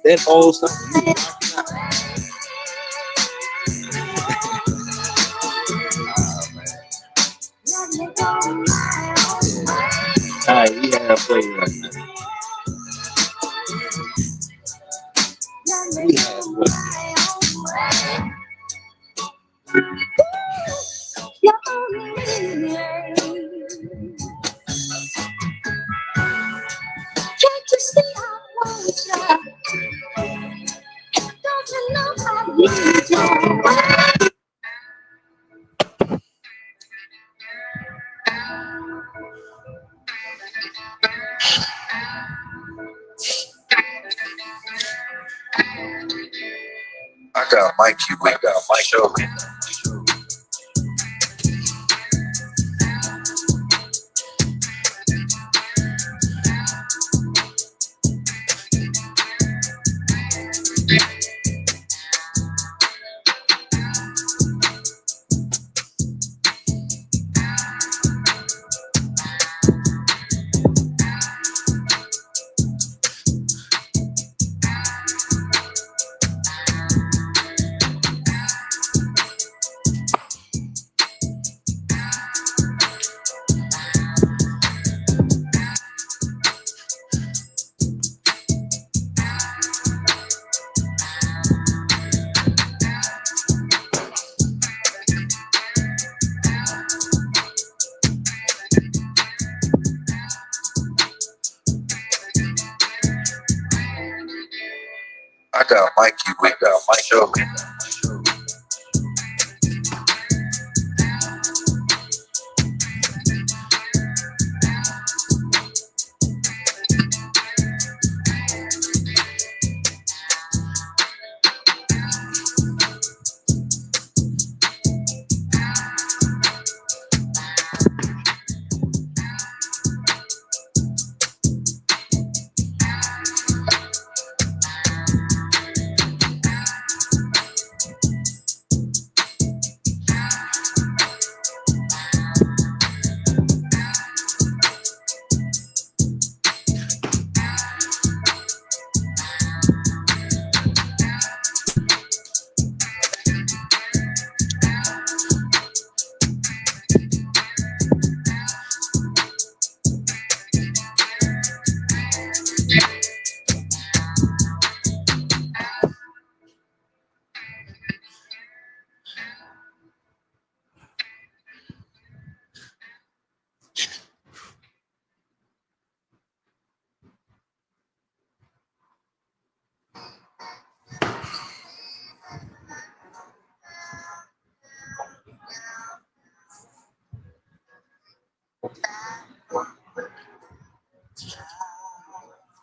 That old stuff. All right, we halfway right now. We halfway. Can't you see I want you? Don't you know I need you? I got Mikey with my show. I got Mikey with my show.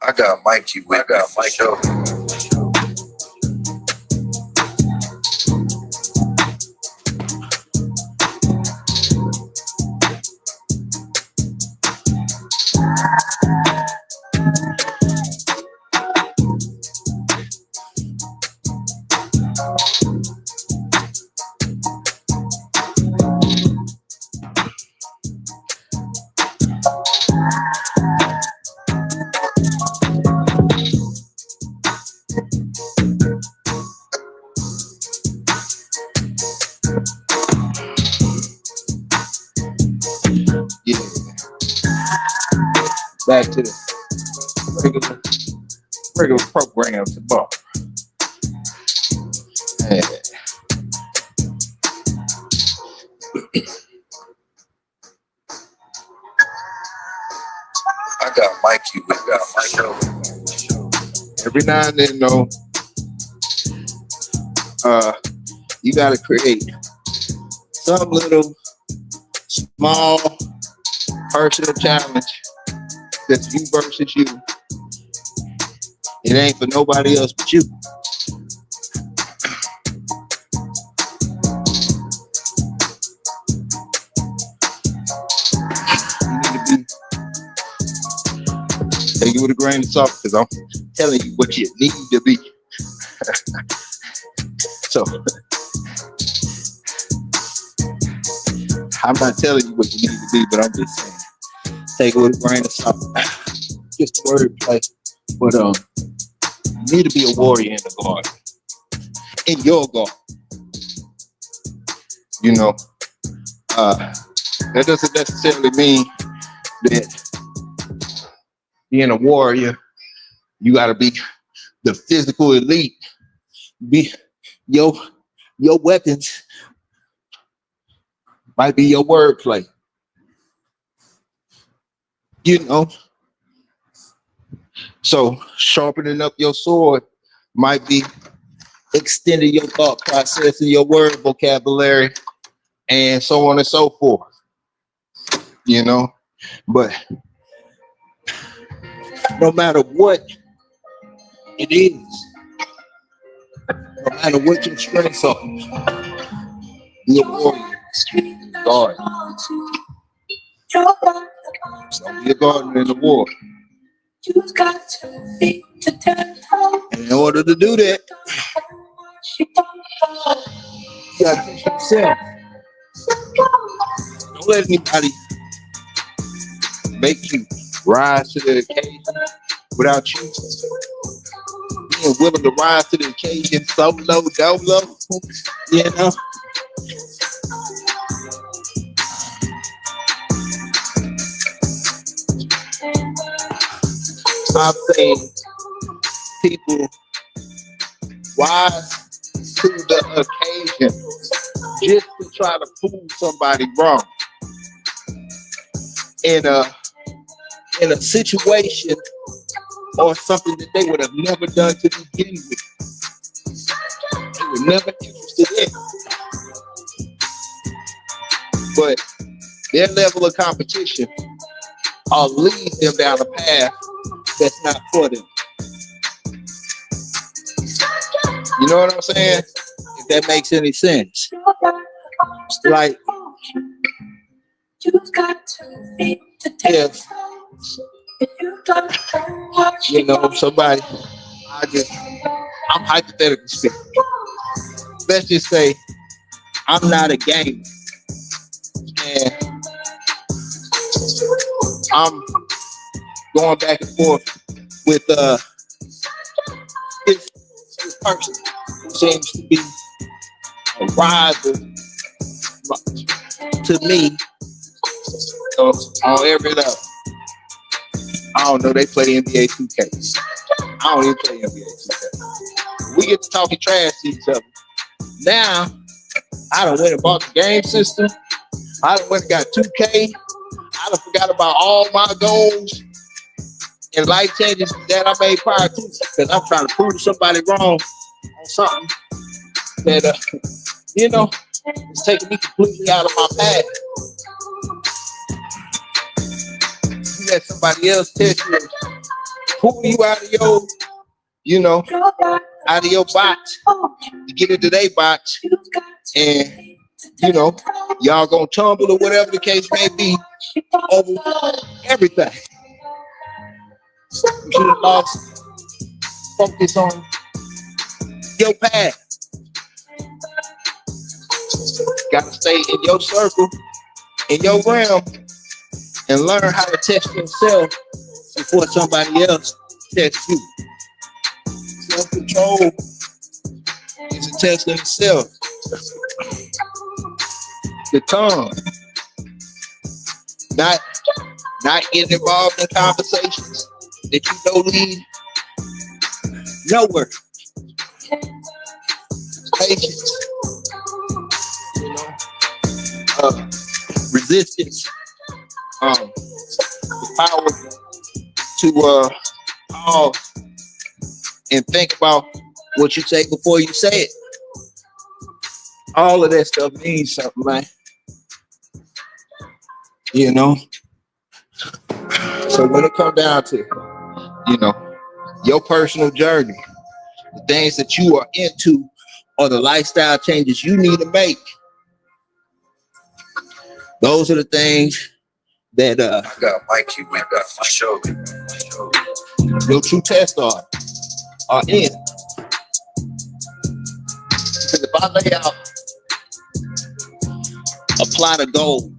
I got Mikey with my show. back to the regular program tomorrow. Yeah. I got Mikey with my show. Every now and then, though, you gotta create some little small personal challenge that's you versus you. It ain't for nobody else but you. You need to be take it with a grain of salt because I'm telling you what you need to be. So I'm not telling you what you need to be, but I'm just saying take it with a grain of salt. Just wordplay. But you need to be a warrior in the garden. In your garden. You know, that doesn't necessarily mean that being a warrior, you gotta be the physical elite. Be your weapons might be your wordplay. You know. So sharpening up your sword might be extending your thought process and your word vocabulary and so on and so forth. You know, but no matter what it is, no matter what your strengths are, be a warrior. God. Don't be a gardener in the war. And in order to do that, you gotta teach yourself. Don't let anybody make you rise to the occasion without you being willing to rise to the occasion solo, dolo, you know. I'm saying people rise to the occasion just to try to prove somebody wrong in a situation or something that they would have never done to begin with. They were never interested in. But their level of competition lead them down a path that's not for them. You know what I'm saying? If that makes any sense. Like, if, you know, somebody, I'm hypothetically speaking. Let's just say I'm not a gamer. And I'm going back and forth with this person who seems to be a rival to me on every level. I don't know, they play NBA 2K. I don't even play NBA 2K. We get to talking trash to each other. Now, I done went and bought the game system. I done went and got 2K. I done forgot about all my goals and life changes that I made prior to, because I'm trying to prove somebody wrong on something that, you know, it's taking me completely out of my path. You let somebody else test you, pull you out of your, you know, out of your box to get into their box, and you know, y'all gonna tumble or whatever the case may be over everything. You should have lost focus on your path. Gotta stay in your circle, in your realm, and learn how to test yourself before somebody else tests you. Self-control is a test in itself. The tongue, not not getting involved in conversations that you don't lead nowhere. Patience, you know, resistance, the power to pause and think about what you say before you say it. All of that stuff means something, man. You know. So when it comes down to, you know, your personal journey, the things that you are into, or the lifestyle changes you need to make, those are the things that I got Mikey with my shoulder. your true tests are in. Because if I lay out a plot of goals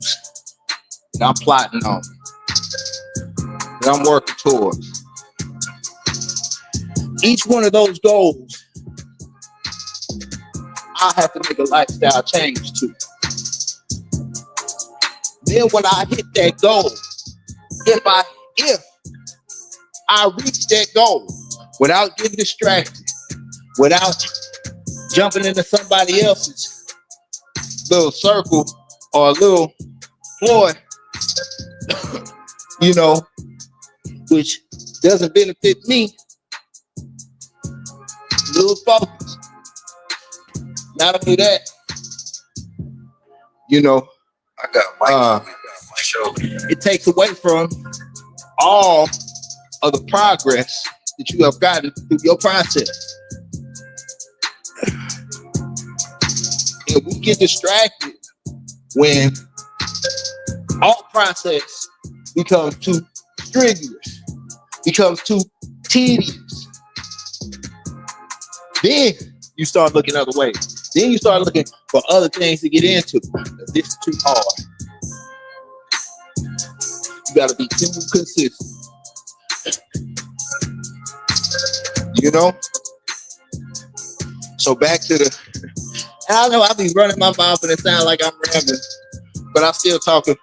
that I'm plotting on, that I'm working towards, each one of those goals, I have to make a lifestyle change to. Then when I hit that goal, if I reach that goal without getting distracted, without jumping into somebody else's little circle or a little ploy, you know, which doesn't benefit me, lose focus. Not only that, you know, I got Mikey with my shoulder. it takes away from all of the progress that you have gotten through your process. And we get distracted when our process becomes too strenuous, becomes too tedious. Then you start looking other ways. Then you start looking for other things to get into. This is too hard. You gotta be too consistent. You know? So back to the, and I know I be running my mouth and it sounds like I'm rambling, but I'm still talking,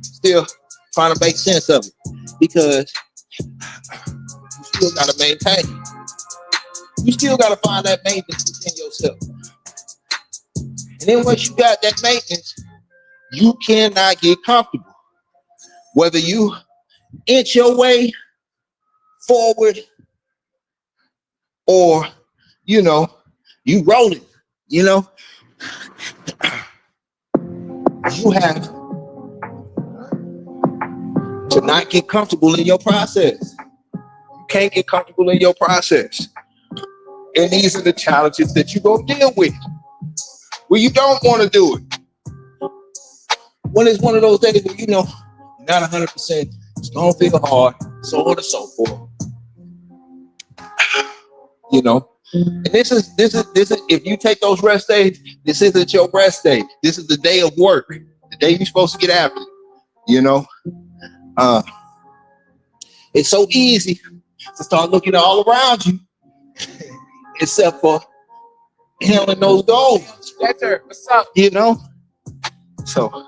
still trying to make sense of it, because you still gotta maintain. You still gotta find that maintenance within yourself. And then once you got that maintenance, you cannot get comfortable. Whether you inch your way forward or, you know, you rolling, you know, you have to not get comfortable in your process. You can't get comfortable in your process. And these are the challenges that you're going to deal with when you don't want to do it. When it's one of those days where, you know, you're not 100%, it's going to feel hard, so on and so forth. You know, and this is, if you take those rest days, this isn't your rest day. This is the day of work, the day you're supposed to get after it. You know, it's so easy to start looking all around you, except for handling those goals. That's her. What's up? You know, so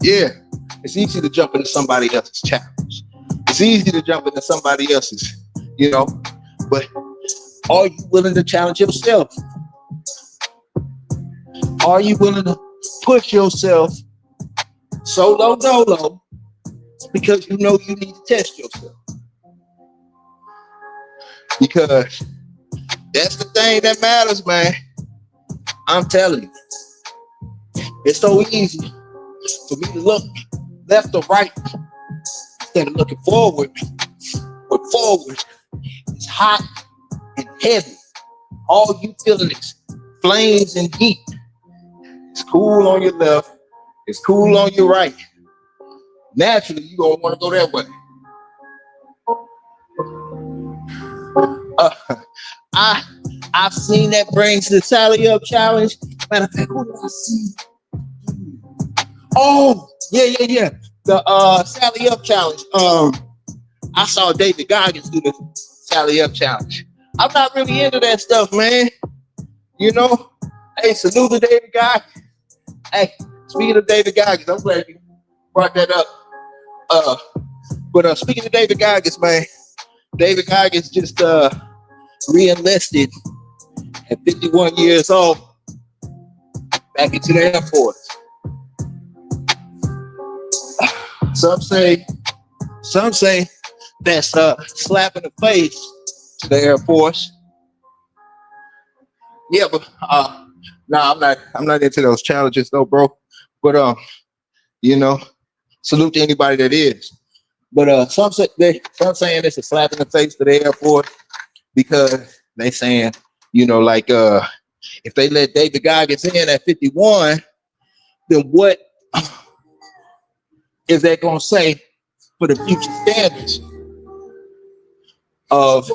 yeah, it's easy to jump into somebody else's challenge. It's easy to jump into somebody else's, you know, but are you willing to challenge yourself? Are you willing to push yourself solo dolo because you know you need to test yourself? Because that's the thing that matters, man. I'm telling you. It's so easy for me to look left or right instead of looking forward. But forward is hot and heavy. All you feeling is flames and heat. It's cool on your left. It's cool on your right. Naturally, you don't want to go that way. I've seen that brings the Sally Up Challenge. Matter of fact, who did I see? Oh, yeah. The Sally Up Challenge. I saw David Goggins do the Sally Up Challenge. I'm not really into that stuff, man. You know? Hey, salute to David Goggins. Hey, speaking of David Goggins, I'm glad you brought that up. But speaking of David Goggins, man, David Goggins just re-enlisted at 51 years old back into the Air Force. Some say that's a slap in the face to the Air Force. Yeah, but no, I'm not into those challenges though, bro. But salute to anybody that is. But some saying it's a slap in the face to the Air Force because they saying, if they let David Goggins in at 51, then what is that gonna say for the future standards of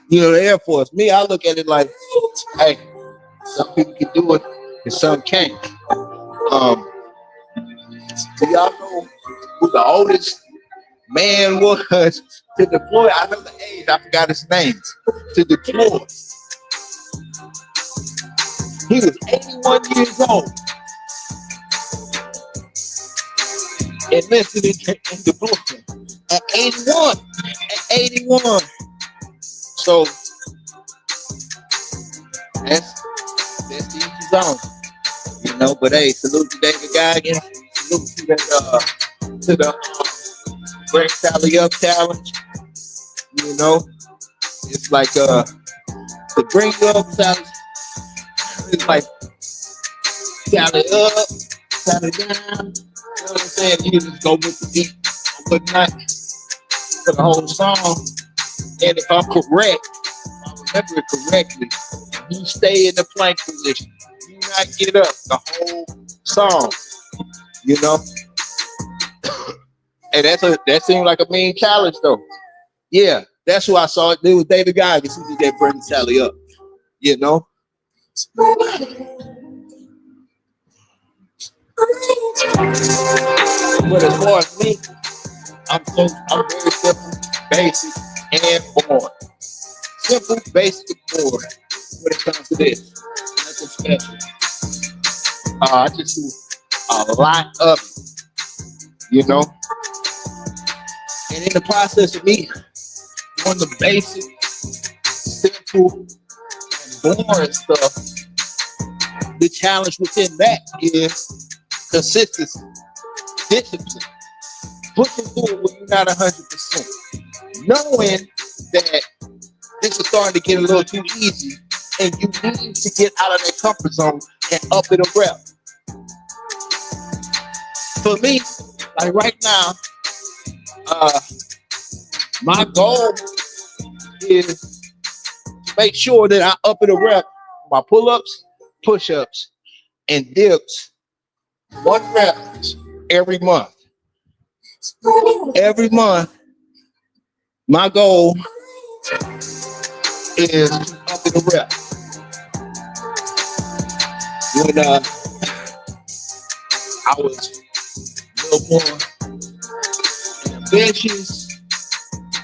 the Air Force? Me, I look at it like, hey, some people can do it and some can't. Do y'all know who the oldest man was to deploy? I know the age, I forgot his name. To deploy. He was 81 years old. Enlisted in deployment at 81. At 81. So that's the easy zone. But hey, salute to David Goggins. Salute to the Break Tally Up challenge. It's like the Bring Up challenge. It's like tally up, tally down. You know what I'm saying? You just go with the beat for the night, for the whole song. And if I'm correct, if I remember it correctly, you stay in the plank position. You not get up the whole song. And that seemed like a mean challenge though. Yeah, that's who I saw it. It was David Goggins who did that Bring Tally Up. But as far as me, I'm very simple, basic, and boring. Simple, basic, boring when it comes to this. Nothing special. I just do a lot of it, And in the process of me doing the basic, simple, and boring stuff, the challenge within that is consistency, discipline, pushing through it when you're not 100%, knowing that this is starting to get a little too easy, and you need to get out of that comfort zone and up it a rep. For me, like right now, my goal is to make sure that I up it a rep my pull-ups, push-ups, and dips 1 rep every month. Every month, my goal is to up it a rep. When I was a little more ambitious,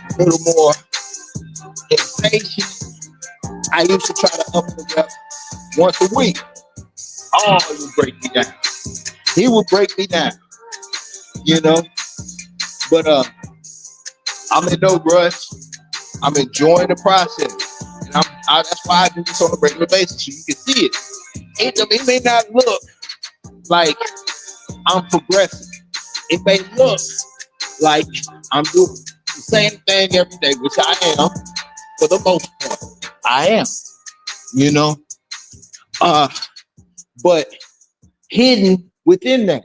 a little more impatient, I used to try to up the rep once a week. Oh, he would break me down. He would break me down, But I'm in no rush. I'm enjoying the process, and that's why I do this on a regular basis, so you can see it. It may not look like I'm progressing. It may look like I'm doing the same thing every day, which I am for the most part. I am, but hidden within that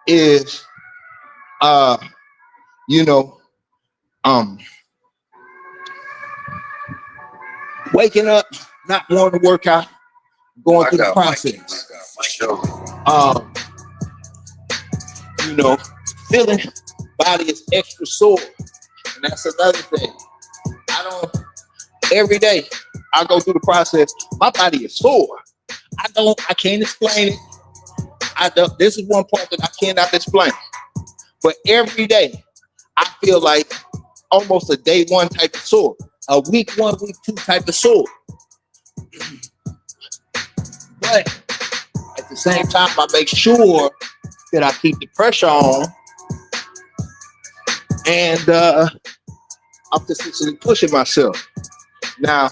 is, waking up, not wanting to work out, going through the process. Feeling body is extra sore, and that's another thing. Every day I go through the process, my body is sore. I can't explain it. This is one part that I cannot explain. But every day I feel like almost a day one type of sore, a week 1, week 2 type of sore. But at the same time, I make sure that I keep the pressure on, and I'm consistently pushing myself. Now,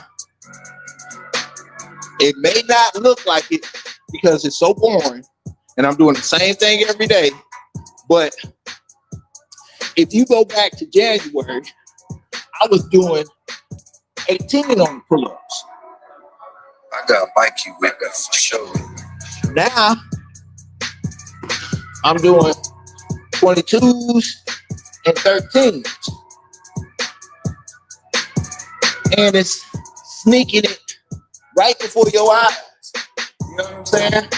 it may not look like it because it's so boring, and I'm doing the same thing every day. But if you go back to January, I was doing 18 on the pull-ups. I got Mikey with that for sure. Now I'm doing 22s and 13s. And it's sneaking it right before your eyes. You know what I'm saying?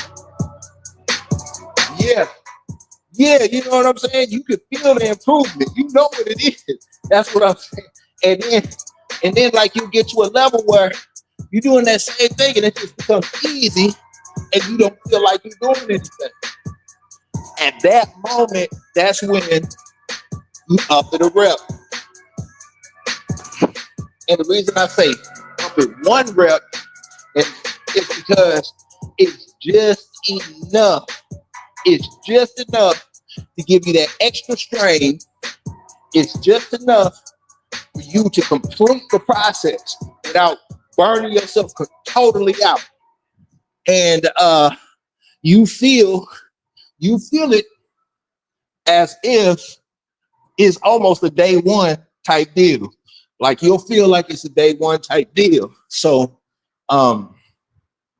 Yeah. Yeah, you know what I'm saying? You can feel the improvement. You know what it is. That's what I'm saying. And then like you get to a level where you're doing that same thing and it just becomes easy and you don't feel like you're doing anything. At that moment, that's when you up at a rep. And the reason I say up at one rep is because it's just enough. It's just enough to give you that extra strain. It's just enough for you to complete the process without burning yourself totally out. And you feel it as if it's almost a day one type deal. Like you'll feel like it's a day one type deal. So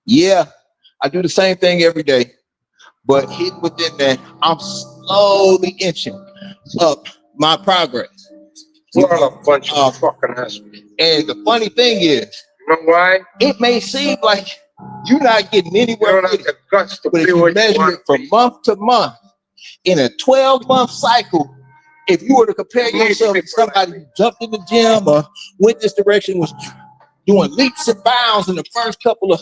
yeah, I do the same thing every day. But hidden within that, I'm slowly inching up my progress. We're all a bunch of fucking assholes. And the funny thing is, You know why? it may seem like you're not getting You anywhere don't with have it, the guts to but if be you what you measure want it from to be. month to month, in a 12-month cycle, if you were to compare yourself to somebody who jumped in the gym or went this direction, was doing leaps and bounds in the first couple of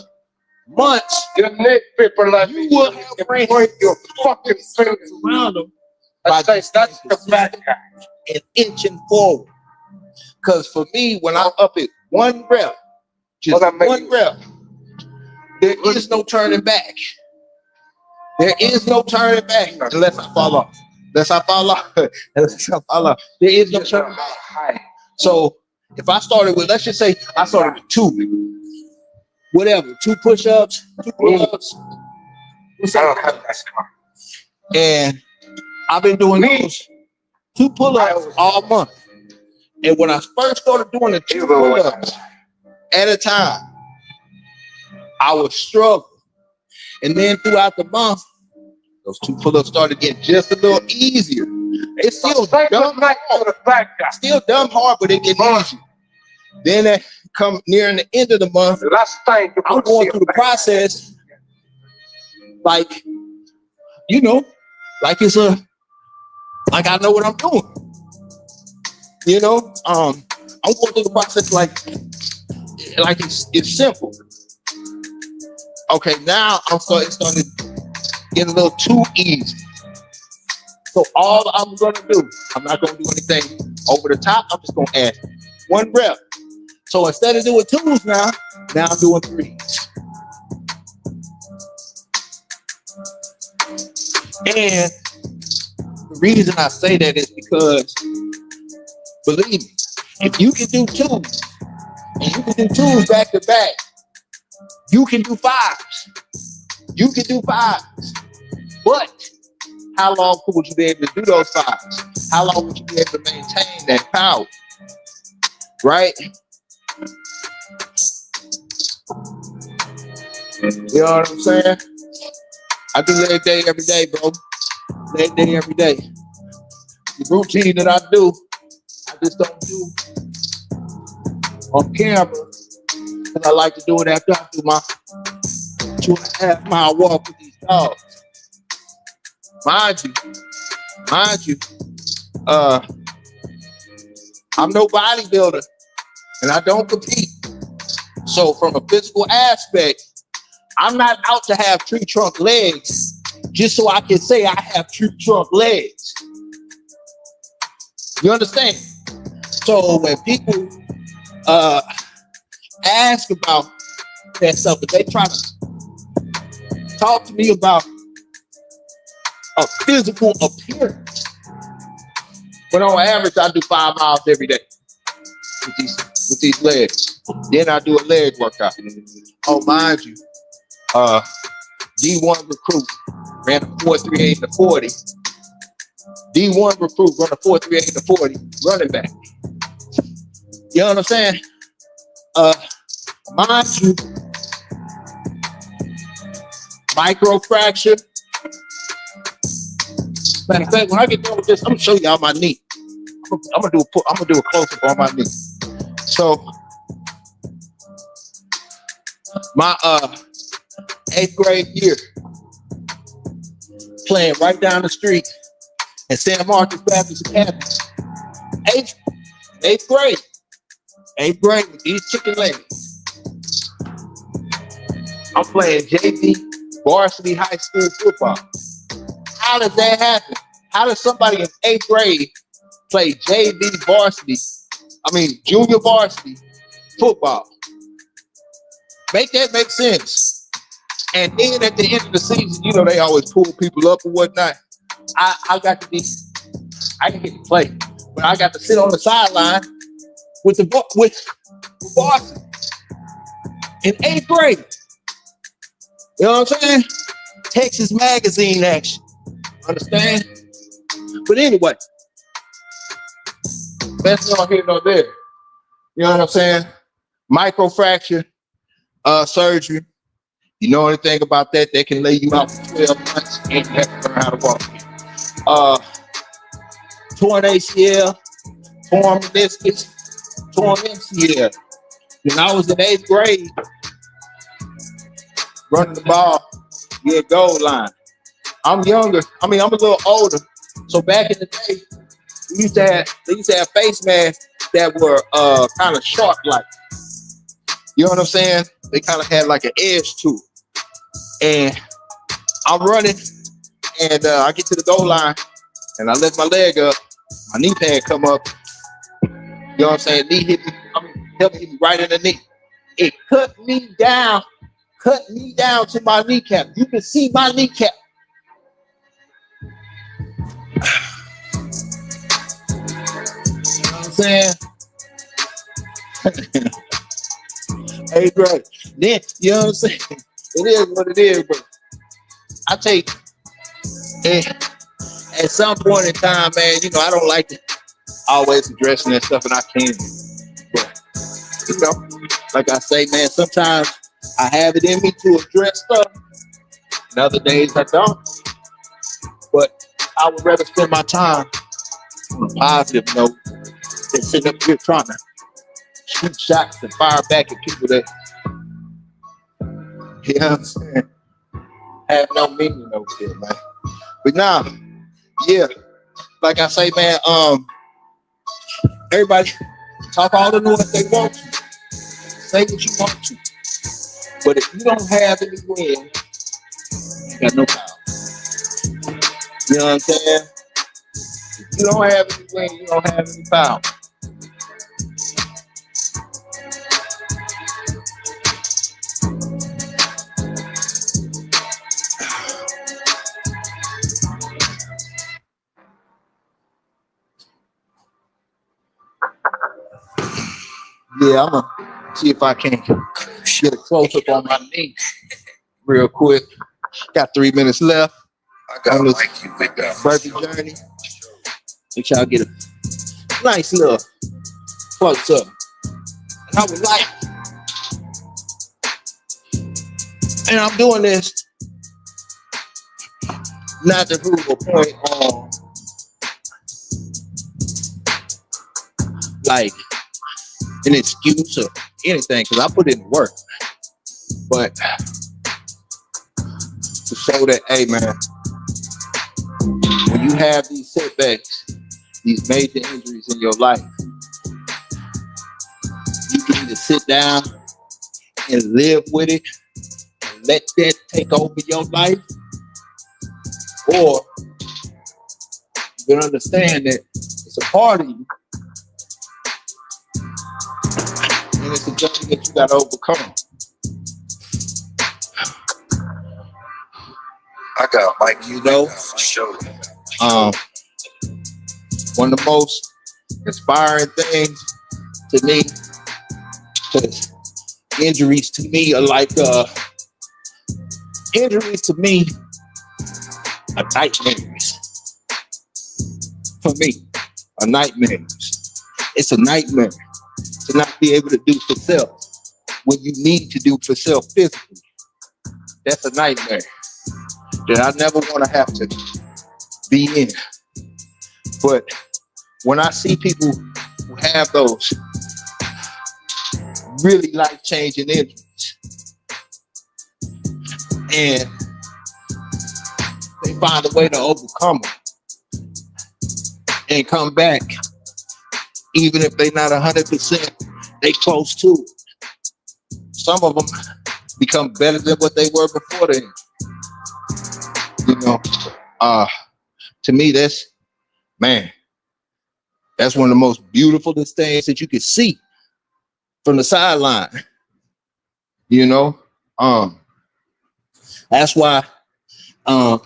months, You need people like you will have you friends point your fucking fingers. around them I say that's the bad guy. and inching forward. Because for me, when I'm up at one rep, just Well, that makes one you- rep, there is no turning back. There is no turning back unless I fall off. Unless I fall off. Unless I fall off. There is no turning back. High. So if I started with, let's just say I started with 2, whatever, 2 push-ups, 2 pull-ups, I don't have that car. and I've been doing those 2 pull-ups all month. And when I first started doing the 2 pull-ups at a time, I would struggle. And then throughout the month, those 2 pull-ups started getting just a little easier. It's still Say dumb good night to hard. the bad guy. Still dumb hard, but it gets easier. Then at come nearing the end of the month, The last time you I'm could going see through a the bad process like, you know, like like I know what I'm doing. You know, I'm going through the process like it's simple. Okay, now I'm starting to get a little too easy. So all I'm gonna do, I'm not gonna do anything over the top. I'm just gonna add 1 rep. So instead of doing 2s now I'm doing 3s. And the reason I say that is because, believe me, if you can do 2s, and you can do 2s back to back, you can do 5s. You can do 5s. But how long would you be able to do those 5s? How long would you be able to maintain that power? Right? You know what I'm saying? I do leg day every day, bro. Leg day every day. The routine that I do, I just don't do on camera. And I like to do it after I do my 2.5 mile walk with these dogs. Mind you, I'm no bodybuilder and I don't compete. So from a physical aspect, I'm not out to have tree trunk legs just so I can say I have tree trunk legs. You understand? So when people ask about that stuff, but they try to talk to me about a physical appearance. But on average, I do 5 miles every day with these legs. Then I do a leg workout. Oh, mind you, D1 recruit ran a 4.38 to 40. D1 recruit run a 4.38 to 40 running back. You know what I'm saying? Mind you, microfracture. Matter of fact, when I get done with this, I'm gonna show y'all my knee. I'm gonna do a close up on my knee. So my 8th grade year, playing right down the street at San Marcos Baptist Academy. 8th grade. 8th grade with these chicken legs. I'm playing JV varsity high school football. How does that happen? How does somebody in 8th grade play JV varsity, junior varsity football? Make that make sense. And then at the end of the season, you know, they always pull people up and whatnot. I got to get to play, but I got to sit on the sideline with varsity in 8th grade. You know what I'm saying? Texas Magazine action. Understand? But anyway, that's not here nor there. You know what I'm saying? Microfracture surgery. You know anything about that? They can lay you out for 12 months and you have to learn how to walk. Torn ACL, torn meniscus, torn MCL. When I was in 8th grade, running the ball, goal line. I'm younger. I'm a little older. So back in the day, they used to have face masks that were kind of sharp like. You know what I'm saying? They kind of had like an edge to it. And I'm running, and I get to the goal line, and I lift my leg up. My knee pad come up. You know what I'm saying? Knee hit me. Hit me right in the knee. It cut me down to my kneecap. You can see my kneecap. You know what I'm saying? 8th grade. Then, you know what I'm saying? It is what it is, but I take at some point in time, man, you know, I don't like to always addressing that stuff, and I can. But, you know, like I say, man, sometimes I have it in me to address stuff, and other days I don't. But I would rather spend my time on a positive note than sitting up here trying to shoot shots and fire back at people that, you know what I'm saying, have no meaning over here, man. But now, yeah, like I say, man, everybody talk all the noise they want to. Say what you want to. But if you don't have any win, you got no power. You know what I'm saying? If you don't have any win, you don't have any power. Yeah, I'm gonna see if I can get a close up on my knee real quick. Got 3 minutes left. I got on this Mikey with that. Burpee journey. Make sure I get a nice little close up. And I would like, and I'm doing this not to prove a point on like an excuse or anything, because I put in the work. But to show that, hey man, when you have these setbacks, these major injuries in your life, you can either sit down and live with it and let that take over your life, or you can understand that it's a part of you. And it's a journey that you got to overcome. I I got Mikey, You know? for sure. One of the most inspiring things to me, because injuries to me are like injuries to me are nightmares. For me, are nightmares. It's a nightmare to not be able to do for self when you need to do for self physically. That's a nightmare that I never want to have to be in. But when I see people who have those really life-changing injuries and they find a way to overcome them and come back, even if they're not 100%, they close to it. Some of them become better than what they were before then. You know, to me, that's one of the most beautiful things that you can see from the sideline. You know, that's why I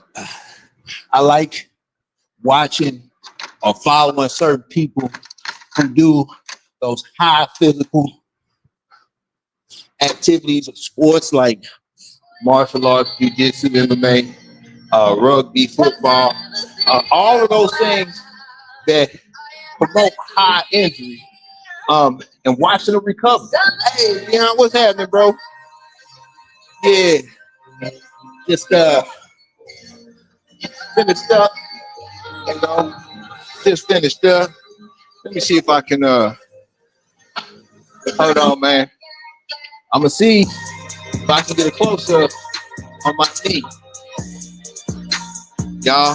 like watching or following certain people who do those high physical activities of sports like martial arts, jiu-jitsu, MMA, rugby, football, all of those things that promote high injury, and watching them recover. Hey, Leon, what's happening, bro? Yeah, just finished up, you know, just finished up. Let me see if I can, hold on, man. I'm gonna see if I can get a close-up on my knee. Y'all.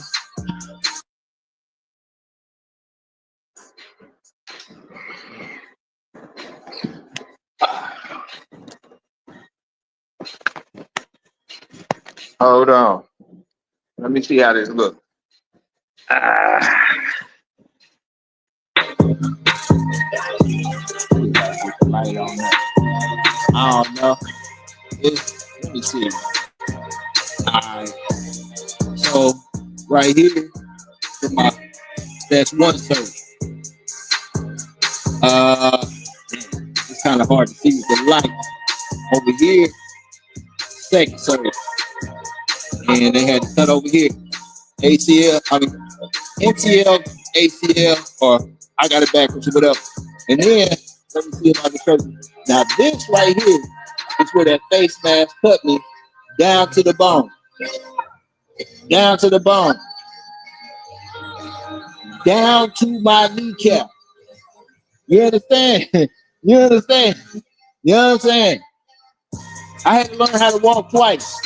Hold on. Let me see how this looks. Light on that. I don't know. Let me see. All right. So right here, that's one surge. It's kind of hard to see with the light. Over here, second surge. And they had to cut over here. MCL, ACL, or I got it backwards, whatever. And then, let me see if I can show you. Now, this right here is where that face mask cut me down to the bone. Down to the bone. Down to my kneecap. You understand? You understand? You know what I'm saying? I had to learn how to walk twice.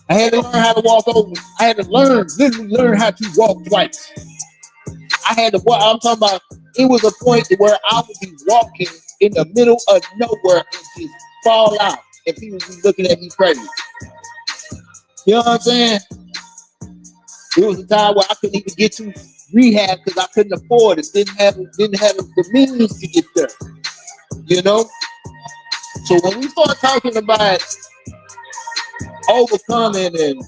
I had to learn how to walk over. I had to literally learn how to walk twice. I had to walk. I'm talking about, it was a point where I would be walking in the middle of nowhere and just fall out. And people would be looking at me crazy. You know what I'm saying? There was a time where I couldn't even get to rehab because I couldn't afford it. Didn't have the means to get there. You know? So when we start talking about overcoming and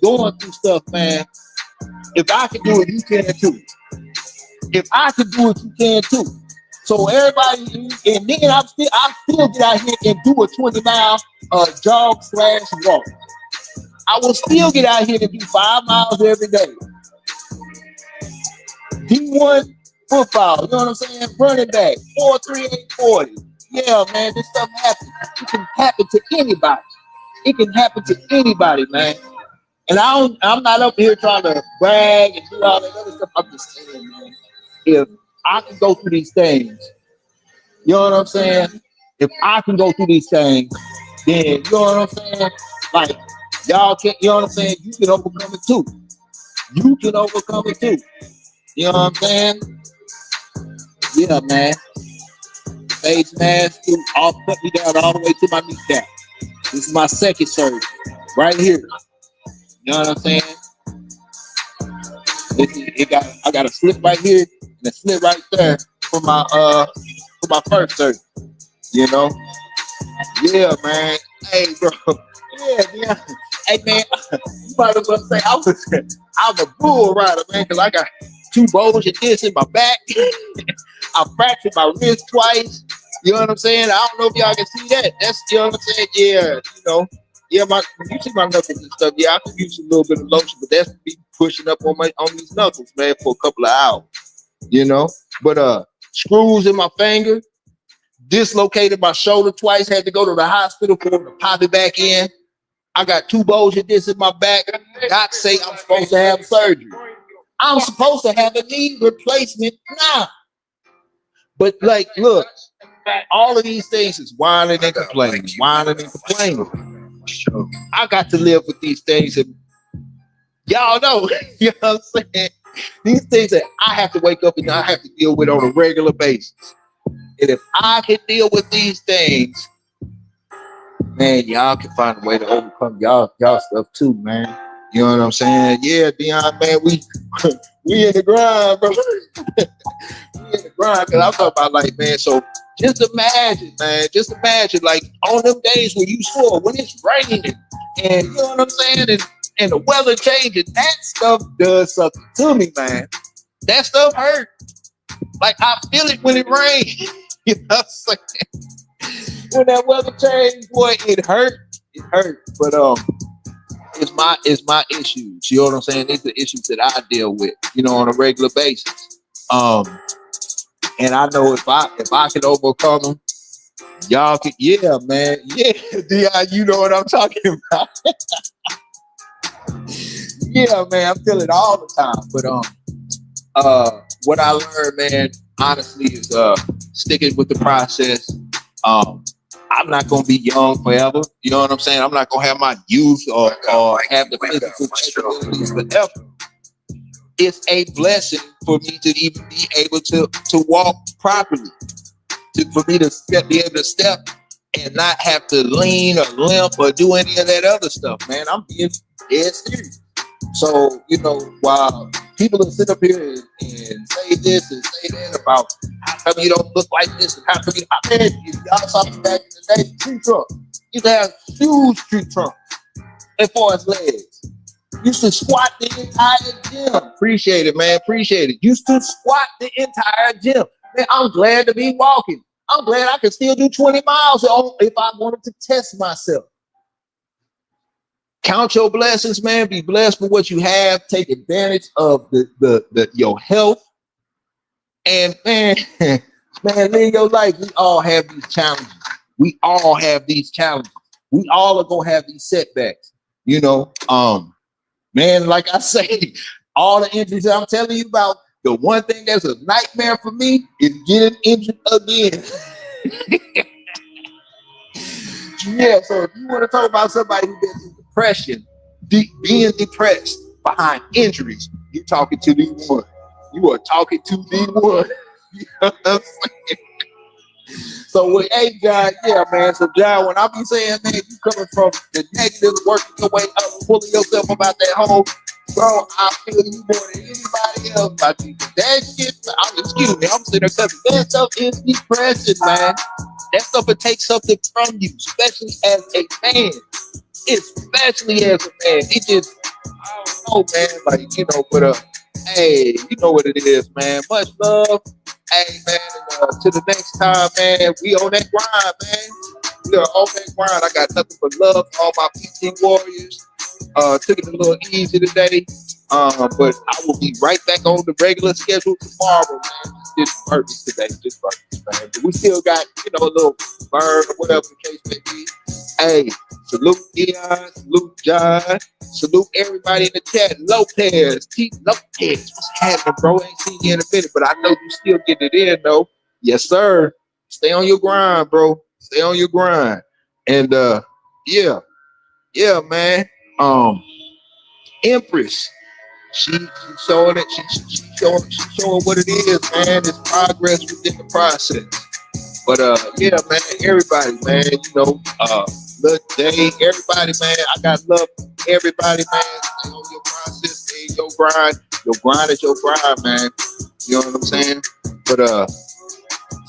going through stuff, man, if I can do it, you can too. If I can do it, you can too. So everybody, and then I still get out here and do a 20-mile jog/walk. I will still get out here and do 5 miles every day. D1 football, you know what I'm saying? Running back, 4.38 40. Yeah, man, this stuff happens. It can happen to anybody. It can happen to anybody, man. And I'm not up here trying to brag and do all that other stuff. I'm just saying, man, if I can go through these things, you know what I'm saying? If I can go through these things, then you know what I'm saying? Like, y'all can, you know what I'm saying? You can overcome it too. You can overcome it too. You know what I'm saying? Yeah, man. Face mask, all cut me down all the way to my kneecap. This is my second surgery, right here. You know what I'm saying? I got a slip right here and a slip right there for my first surgery. You know? Yeah, man. Hey, bro. Yeah, Hey man, you might as well say I'm a bull rider, man, because I got 2 bulges of this in my back. I fractured my wrist twice. You know what I'm saying? I don't know if y'all can see that. That's, you know what I'm saying? Yeah, you know. Yeah, you see my knuckles and stuff. Yeah, I can use a little bit of lotion, but that's me pushing up on these knuckles, man, for a couple of hours. You know? But screws in my finger, dislocated my shoulder twice, had to go to the hospital for them to pop it back in. I got 2 bulges of this in my back. Doc say I'm supposed to have surgery. I'm supposed to have a knee replacement now. But like, look, all of these things is whining and complaining. I got to live with these things, and y'all know, you know what I'm saying? These things that I have to wake up and I have to deal with on a regular basis. And if I can deal with these things, man, y'all can find a way to overcome y'all stuff too, man. You know what I'm saying? Yeah, Dion, man, we in the grind, bro. We in the grind, because I'm talking about, like, man, so just imagine, man, like on them days when you saw when it's raining and you know what I'm saying, and the weather changing, that stuff does something to me, man. That stuff hurt. Like, I feel it when it rains. You know what I'm saying? When that weather changed, boy, it hurt. But it's my issues. You know what I'm saying? These are issues that I deal with, you know, on a regular basis. And I know if I can overcome them, y'all can. Yeah, man. Yeah, Dion, you know what I'm talking about. Yeah, man, I feel it all the time. But what I learned, man, honestly, is sticking with the process. I'm not gonna be young forever. You know what I'm saying? I'm not gonna have my youth or have the physical capabilities forever. It's a blessing for me to even be able to walk properly, for me to be able to step and not have to lean or limp or do any of that other stuff, man. I'm being dead serious. So, you know, while people will sit up here and say this and say that about how come you don't look like this and how come y'all saw me back in the day, tree trunk. You used to have huge tree trunks as far as legs. Used to squat the entire gym. Appreciate it, man. Appreciate it. Used to squat the entire gym. Man, I'm glad to be walking. I'm glad I can still do 20 miles if I wanted to test myself. Count your blessings, man. Be blessed for what you have. Take advantage of your health. And man, live your life. We all have these challenges. We all are gonna have these setbacks. You know, man, like I say, all the injuries that I'm telling you about, the one thing that's a nightmare for me is getting injured again. Yeah, so if you want to talk about somebody who's been through depression, being depressed behind injuries, you're talking to the one. You are talking to the one. You know what I'm saying? So, hey, John, yeah, man. So, John, when I be saying, man, you coming from the negative, working your way up, pulling yourself up out that hole, bro, I feel you more than anybody else. I think that shit, excuse me, I'm sitting there because that stuff is depression, man. That stuff, it takes something from you, especially as a man. Especially as a man. It just, I don't know, man. Like, you know, but hey, you know what it is, man. Much love. Hey, man, and, to the next time, man. We on that grind, man. We are on that grind. I got nothing but love for all my PT warriors. Took it a little easy today. But I will be right back on the regular schedule tomorrow, man. Just purpose today, man. But we still got, you know, a little burn or whatever the case may be. Hey, salute Dion, salute John, salute everybody in the chat. Lopez, what's happening, bro? Ain't seen you in a minute, but I know you still getting it in, though. Yes, sir. Stay on your grind, bro. Stay on your grind. And yeah, man. Empress. She's showing it. She's showing what it is, man. It's progress within the process. But yeah, man, everybody, man, you know, Lil Day, everybody, man, I got love for everybody, man. Stay on your process, stay in your grind. Your grind is your grind, man. You know what I'm saying? But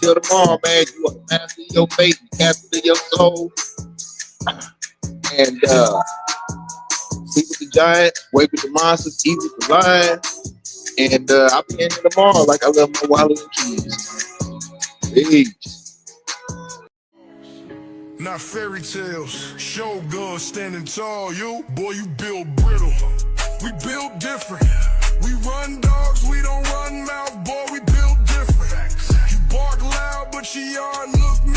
till tomorrow, man, you are the master of your faith, the captain of your soul. And giant, wake with the monsters, eat with the lion. And I'll be in here tomorrow like I love my wallet and keys. Peace. Not fairy tales, Shogun standing tall. You, boy, you build brittle. We build different. We run dogs, we don't run mouth, boy, we build different. You bark loud, but your yard look